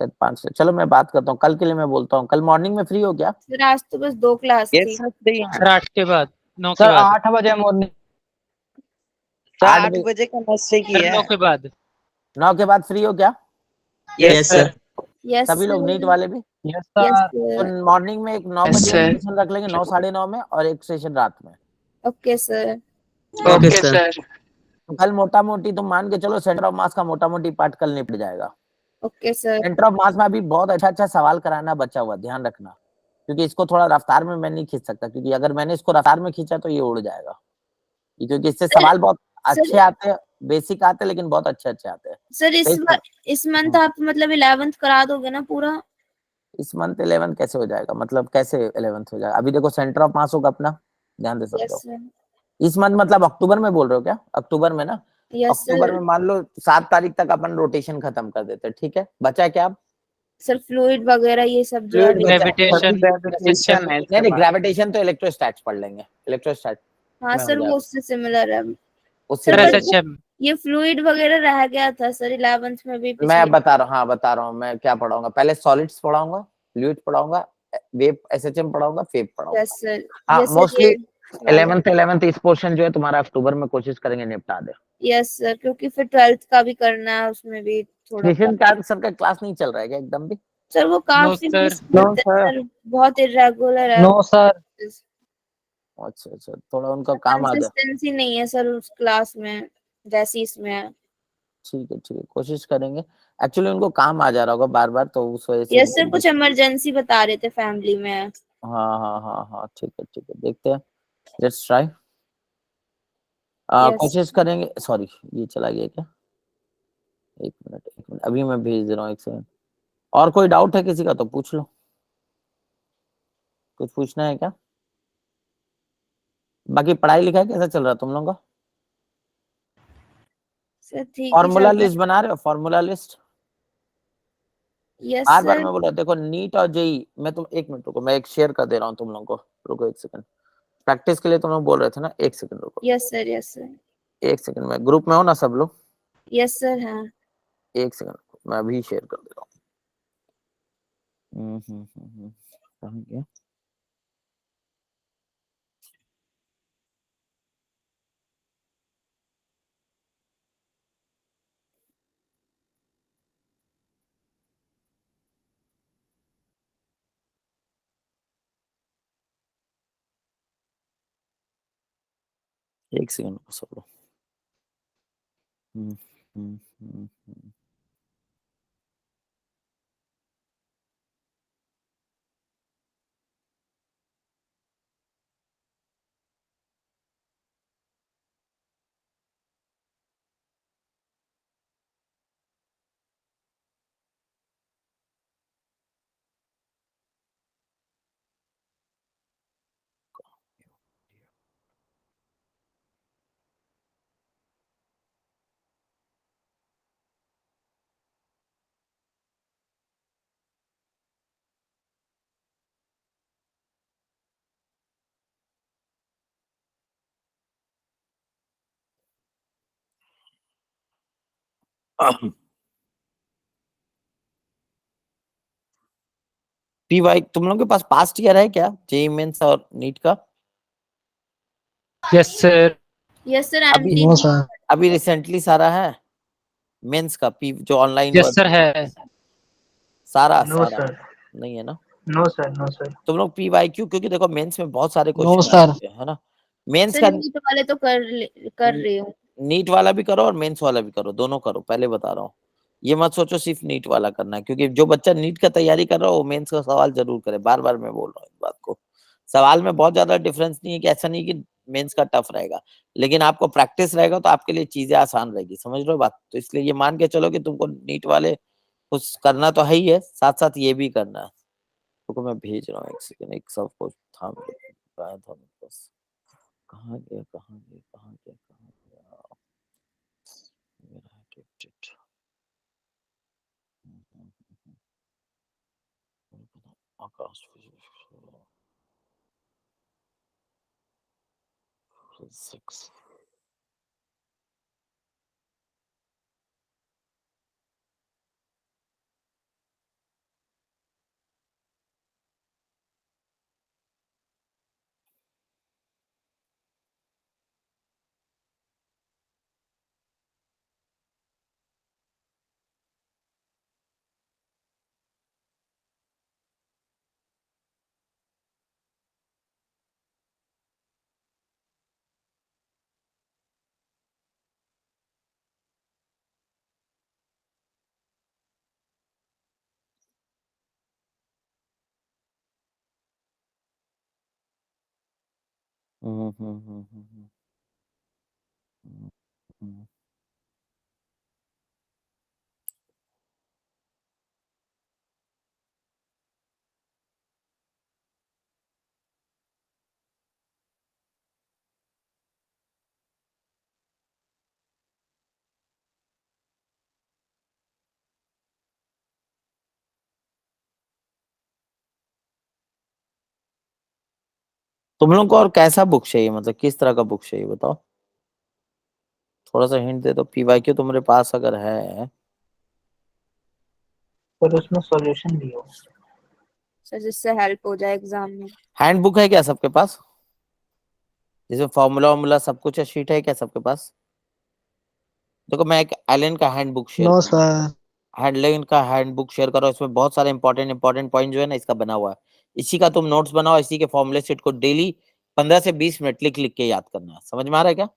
शायद 5 से। चलो मैं बात करता हूँ, कल के लिए मैं बोलता हूँ। कल मॉर्निंग में फ्री हो क्या? सर आज तो बस 2 क्लास Yes थी। sir. free हैं। Sir, 8 के बाद, 9 के सर बाद। 8 बजे मॉर्निंग। सर 8 8 बजे का मैसेज की Sir, है। 9 के बाद। 9 के बाद फ्री हो क्या? Yes sir. यस सभी लोग नीट वाले भी? Yes yes sir. तो मॉर्निंग में एक 9 Yes, बजे sir. सेशन रख लेंगे, 9 साढ़े 9 में, और एक सेशन रात में। Okay sir. Okay, sir. कल मोटा मोटी तुम मान के चलो सेंटर ऑफ मास का मोटा मोटी पार्ट कल निपट जाएगा। Okay sir. सेंटर ऑफ मास में अभी बहुत अच्छा सवाल कराना बचा हुआ, ध्यान रखना, क्योंकि इसको थोड़ा रफ्तार में मैं नहीं खींच सकता, क्योंकि अगर मैंने इसको रफ्तार में खींचा तो ये उड़ जाएगा, क्योंकि इससे सवाल बहुत अच्छे आते हैं, बेसिक आते हैं, लेकिन बहुत अच्छे आते हैं। सर इस मंथ आप मतलब 11th करा दोगे ना पूरा? इस मंथ 11 कैसे हो जाएगा, मतलब कैसे 11th हो जाएगा? अभी देखो सेंटर ऑफ मास होगा अपना, ध्यान दे यस समझो। सर। इस मंथ मतलब अक्टूबर में बोल रहे हो क्या? अक्टूबर में ना, यस अक्टूबर सर। में मान लो 7 तारीख तक अपन रोटेशन खत्म कर देते हैं, ठीक है। बचा है क्या अब? सर फ्लूइड वगैरह ये सब जो Fluid है। बचा है। Gravitation. Gravitation है इसके नहीं, बाद। ग्रेविटेशन तो इलेक्ट्रोस्टैट्स पढ़ लेंगे, इलेक्ट्रोस्टैट हाँ में हो सर वो जाएगा उससे सिमिलर है। उससे। सर Sir, बस SHM. ये फ्लूइड वगैरह रह गया था सर 11th में भी मैं पिछले। बता रहा हूँ, हाँ बता रहा हूँ, मैं क्या पढ़ाऊंगा। पहले सॉलिड्स पढ़ाऊंगा, फ्लूइड पढ़ाऊंगा, वेव एसएचएम पढ़ाऊंगा, फेब पढ़ाऊंगा। Yes sir. हाँ यस सर मोस्टली ये 11th इस पोर्शन जो है तुम्हारा अक्टूबर में कोशिश करेंगे निपटा दे। यस सर, क्योंकि फिर 12th का भी करना है, उसमें भी थोड़ा सेशन का सर का क्लास नहीं चल रहा है क्या एकदम भी? सर वो काफी sir. मिस No, करते हैं सर, बहुत इरेगुलर है। No sir. अच्छा, थोड़ा उनका काम आ जाए। कंसिस्टेंसी नहीं है सर उस क्लास में जैसी इसमें है। ठीक है, कोशिश करेंगे। एक्चुअली उनको काम आ जा रहा होगा बार बार, तो उस वजह से यस सर, कुछ इमरजेंसी बता रहे थे फैमिली में। हाँ, ठीक है, देखते हैं, लेट्स ट्राई। यस कोशिश करेंगे। सॉरी, ये चला गया क्या? एक मिनट, अभी मैं भेज दे रहा हूँ, 1 सेकंड। और कोई डाउट है किसी का तो पूछ लो, कुछ पूछना है क्या? बाकी पढ़ाई लिखाई कैसा चल रहा है तुम लोगों का? सर ठीक ही फॉर्मूला चल रहा लिस्ट बना रहे हो? फॉर्मूला लिस्ट है। यस बार सर। मैं बोल रहा हूँ, देखो नीट और जेई मैं तुम 1 मिनट रुको, मैं एक शेयर कर दे रहा हूँ तुम लोगों को, रुको 1 सेकंड। प्रैक्टिस के लिए तुम लोग बोल रहे थे ना, 1 सेकंड रुको, yes sir. Yes sir. 1 second में। ग्रुप में हो ना सब लोग? Yes sir. हाँ 1 सेकंड मैं अभी शेयर कर दे रहा हूँ। कहाँ गया? एक सेकंड रुको सब लोग। हम्म, हम्म, हम्म, हम्म। पी वाई तुम लोगों के पास पास्ट ईयर है क्या, जेई मेंस और नीट का? Yes, sir. Yes sir. अभी नो सर। अभी रिसेंटली सारा है मेंस का, पी जो ऑनलाइन Yes, sir. है. सारा नो सारा सर। नहीं है ना? No sir. No sir. तुम लोग पी वाई क्यू, क्योंकि देखो मेंस में बहुत सारे नो क्वेश्चन सर। है ना। मेंस सर का नीट वाले तो कर रही हूँ। नीट वाला भी करो और मेंस वाला भी करो, दोनों करो, पहले बता रहा हूँ। ये मत सोचो सिर्फ नीट वाला करना है, क्योंकि जो बच्चा नीट का तैयारी कर रहा है वो मेंस का सवाल जरूर करे, बार बार मैं बोल रहा हूँ इस बात को। सवाल में बहुत ज्यादा डिफरेंस नहीं है, कि ऐसा नहीं कि मेंस का टफ रहेगा, लेकिन आपको प्रैक्टिस रहेगा तो आपके लिए चीजें आसान रहेगी, समझ रहे हो बात। तो इसलिए ये मान के चलो कि तुमको नीट वाले कुछ करना तो है ही है, साथ साथ ये भी करना है। तो मैं भेज रहा हूँ, एक सेकंड, एक सब कुछ था बस, कहाँ गया मेरा gifted। आकाश 6 तुम लोग को और कैसा बुक चाहिए, मतलब किस तरह का बुक चाहिए बताओ, थोड़ा सा हिंट दे दो। पीवाईक्यू तुम्हारे पास अगर है पर उसमें सॉल्यूशन भी हो। सर जिससे हेल्प हो जाए एग्जाम में। हैंड बुक है क्या सबके पास, जिसमें फॉर्मूला वॉर्मूला सब कुछ है, शीट है क्या सबके पास? देखो मैं एक एलन का hand book share no sir. Allen का हैंड बुक शेयर करो, इसमें बहुत सारे इंपॉर्टेंट पॉइंट जो है ना इसका बना हुआ है, इसी का तुम नोट्स बनाओ, इसी के फॉर्मूले शीट को डेली 15 से 20 मिनट लिख लिख के याद करना है, समझ में आ रहा है क्या?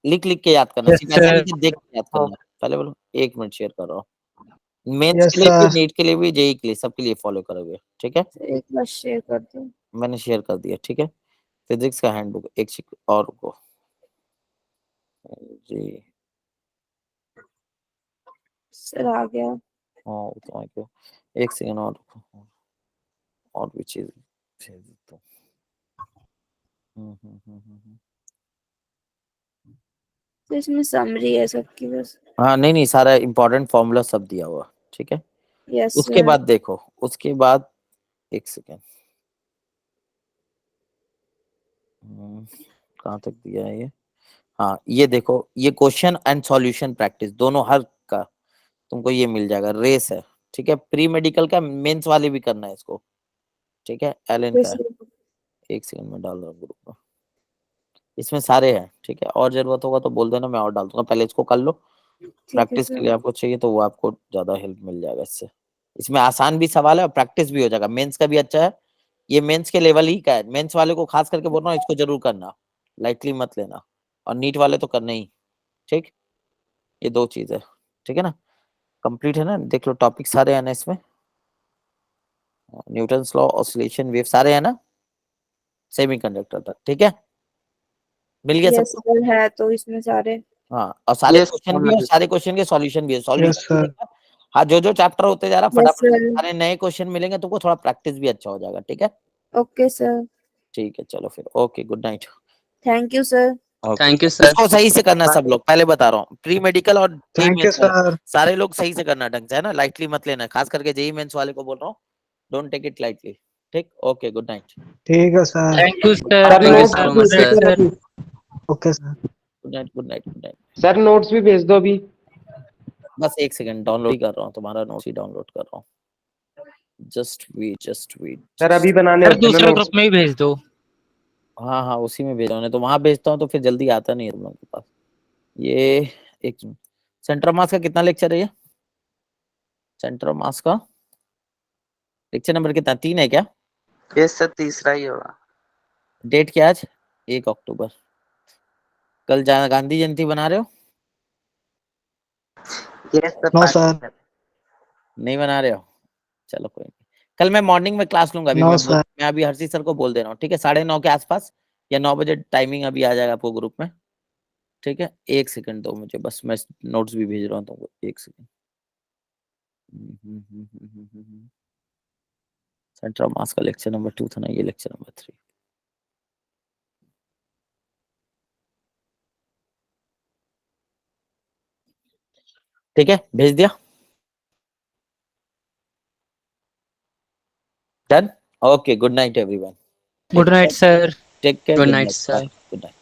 लिख लिख के याद करना, यस सिर्फ ऐसा नहीं सर। कि देख के याद करना है। पहले बोलो, 1 मिनट शेयर कर रहा हूँ, मेंस यस के लिए भी, सर। नीट के लिए भी, जेई के लिए, सबके लिए फॉलो करोगे, ठीक है? सर एक बार शेयर कर दो। मैंने शेयर कर दिया, ठीक है। फिजिक्स का हैंडबुक एक और को जी, सर आ गया। हाँ तो आ गया, एक सेकंड और भी चीज भेज देता हूँ। तो इसमें समरी है सबकी बस। हाँ नहीं सारा इंपॉर्टेंट फॉर्मूला सब दिया हुआ, ठीक है। यस उसके सर। बाद देखो, उसके बाद एक सेकेंड, कहाँ तक दिया है ये? हाँ ये देखो, ये क्वेश्चन एंड सॉल्यूशन प्रैक्टिस दोनों हर का तुमको ये मिल जाएगा, रेस है, ठीक है। प्री मेडिकल का मेंस वाले भी करना है इसको, ठीक है। एलन का यस है, सर। एक सेकंड में डाल रहा हूँ ग्रुप में, इसमें सारे हैं, ठीक है। और जरूरत होगा तो बोल देना, मैं और डाल दूंगा, पहले इसको कर लो। ठीक है प्रैक्टिस के सर। लिए आपको चाहिए तो वो आपको ज्यादा हेल्प मिल जाएगा इससे। इसमें आसान भी सवाल है और प्रैक्टिस भी हो जाएगा, मेंस का भी अच्छा है, ये मेंस के लेवल ही का है। मेंस वाले को खास करके बोल रहा हूँ, इसको जरूर करना, लाइटली मत लेना, और नीट वाले तो करना ही, ठीक। ये 2 चीज है, ठीक है ना। कंप्लीट है ना, देख लो टॉपिक सारे है ना इसमें, न्यूटन्स लॉ, ऑसिलेशन वेव सारे है ना, सेमीकंडक्टर तक, ठीक है। मिल गया यस सबको? सर है तो इसमें सारे। हाँ, और सारे यस क्वेश्चन भी, और सारे क्वेश्चन के सॉल्यूशन भी है, यस सॉल्यूशन भी सर। देखा। हाँ, जो जो चैप्टर होते जा रहा यस फटाफट सर। सारे नए क्वेश्चन मिलेंगे तुमको, थोड़ा प्रैक्टिस भी अच्छा हो जाएगा, ठीक है। Okay sir. ठीक है चलो फिर, okay good night. Thank you sir. Thank you sir. इसको सही से करना सब लोग, पहले बता रहा हूँ, प्री मेडिकल और जेई थैंक यू मेंस वाले सर। सारे लोग सही से करना ढंग से, है ना, लाइटली मत लेना, खास करके जेई मेंस वाले को बोल रहा हूँ, डोंट टेक इट लाइटली, ठीक। Okay good night. ठीक है sir. Thank you sir. Sir thank you notes sir. भी भेज दो sir okay sir. Good night good night good night. Sir, notes भी भेज दो अभी। बस एक सेकंड, डाउनलोड ही कर रहा हूँ, तुम्हारा नोट्स ही डाउनलोड कर रहा हूँ, जस्ट वेट। सर अभी बनाने सर होते हैं ना दूसरे नोट्स। ग्रुप में ही भेज दो। हाँ हाँ उसी में भेज रहा हूँ, नहीं तो वहां भेजता हूँ तो फिर जल्दी आता नहीं है तुम लोगों के पास। ये एक सेंटर मास का कितना लेक्चर है ये? सेंटर मास का लेक्चर नंबर कितना, 3 है क्या? यस सर, तीसरा ही होगा। डेट क्या आज? 1 अक्टूबर। कल गांधी जयंती बना रहे हो? Yes sir. No sir. नहीं बना रहे हो, चलो कोई नहीं। कल मैं मॉर्निंग में क्लास लूंगा, अभी नो मैं सर। अभी हर्षित सर को बोल दे रहा हूँ, ठीक है, 9:30 के आसपास या 9 बजे टाइमिंग अभी आ जाएगा आपको ग्रुप में, ठीक है। 1 सेकंड दो मुझे बस, मैं नोट्स भी भेज रहा हूँ तुमको, 1 सेकंड। सेंटर ऑफ मास का लेक्चर नंबर 2 था ना, ये लेक्चर नंबर 3। ठीक है, भेज दिया। Done. Okay, good night everyone. Good night, sir. Take care. Good night, sir. Good night.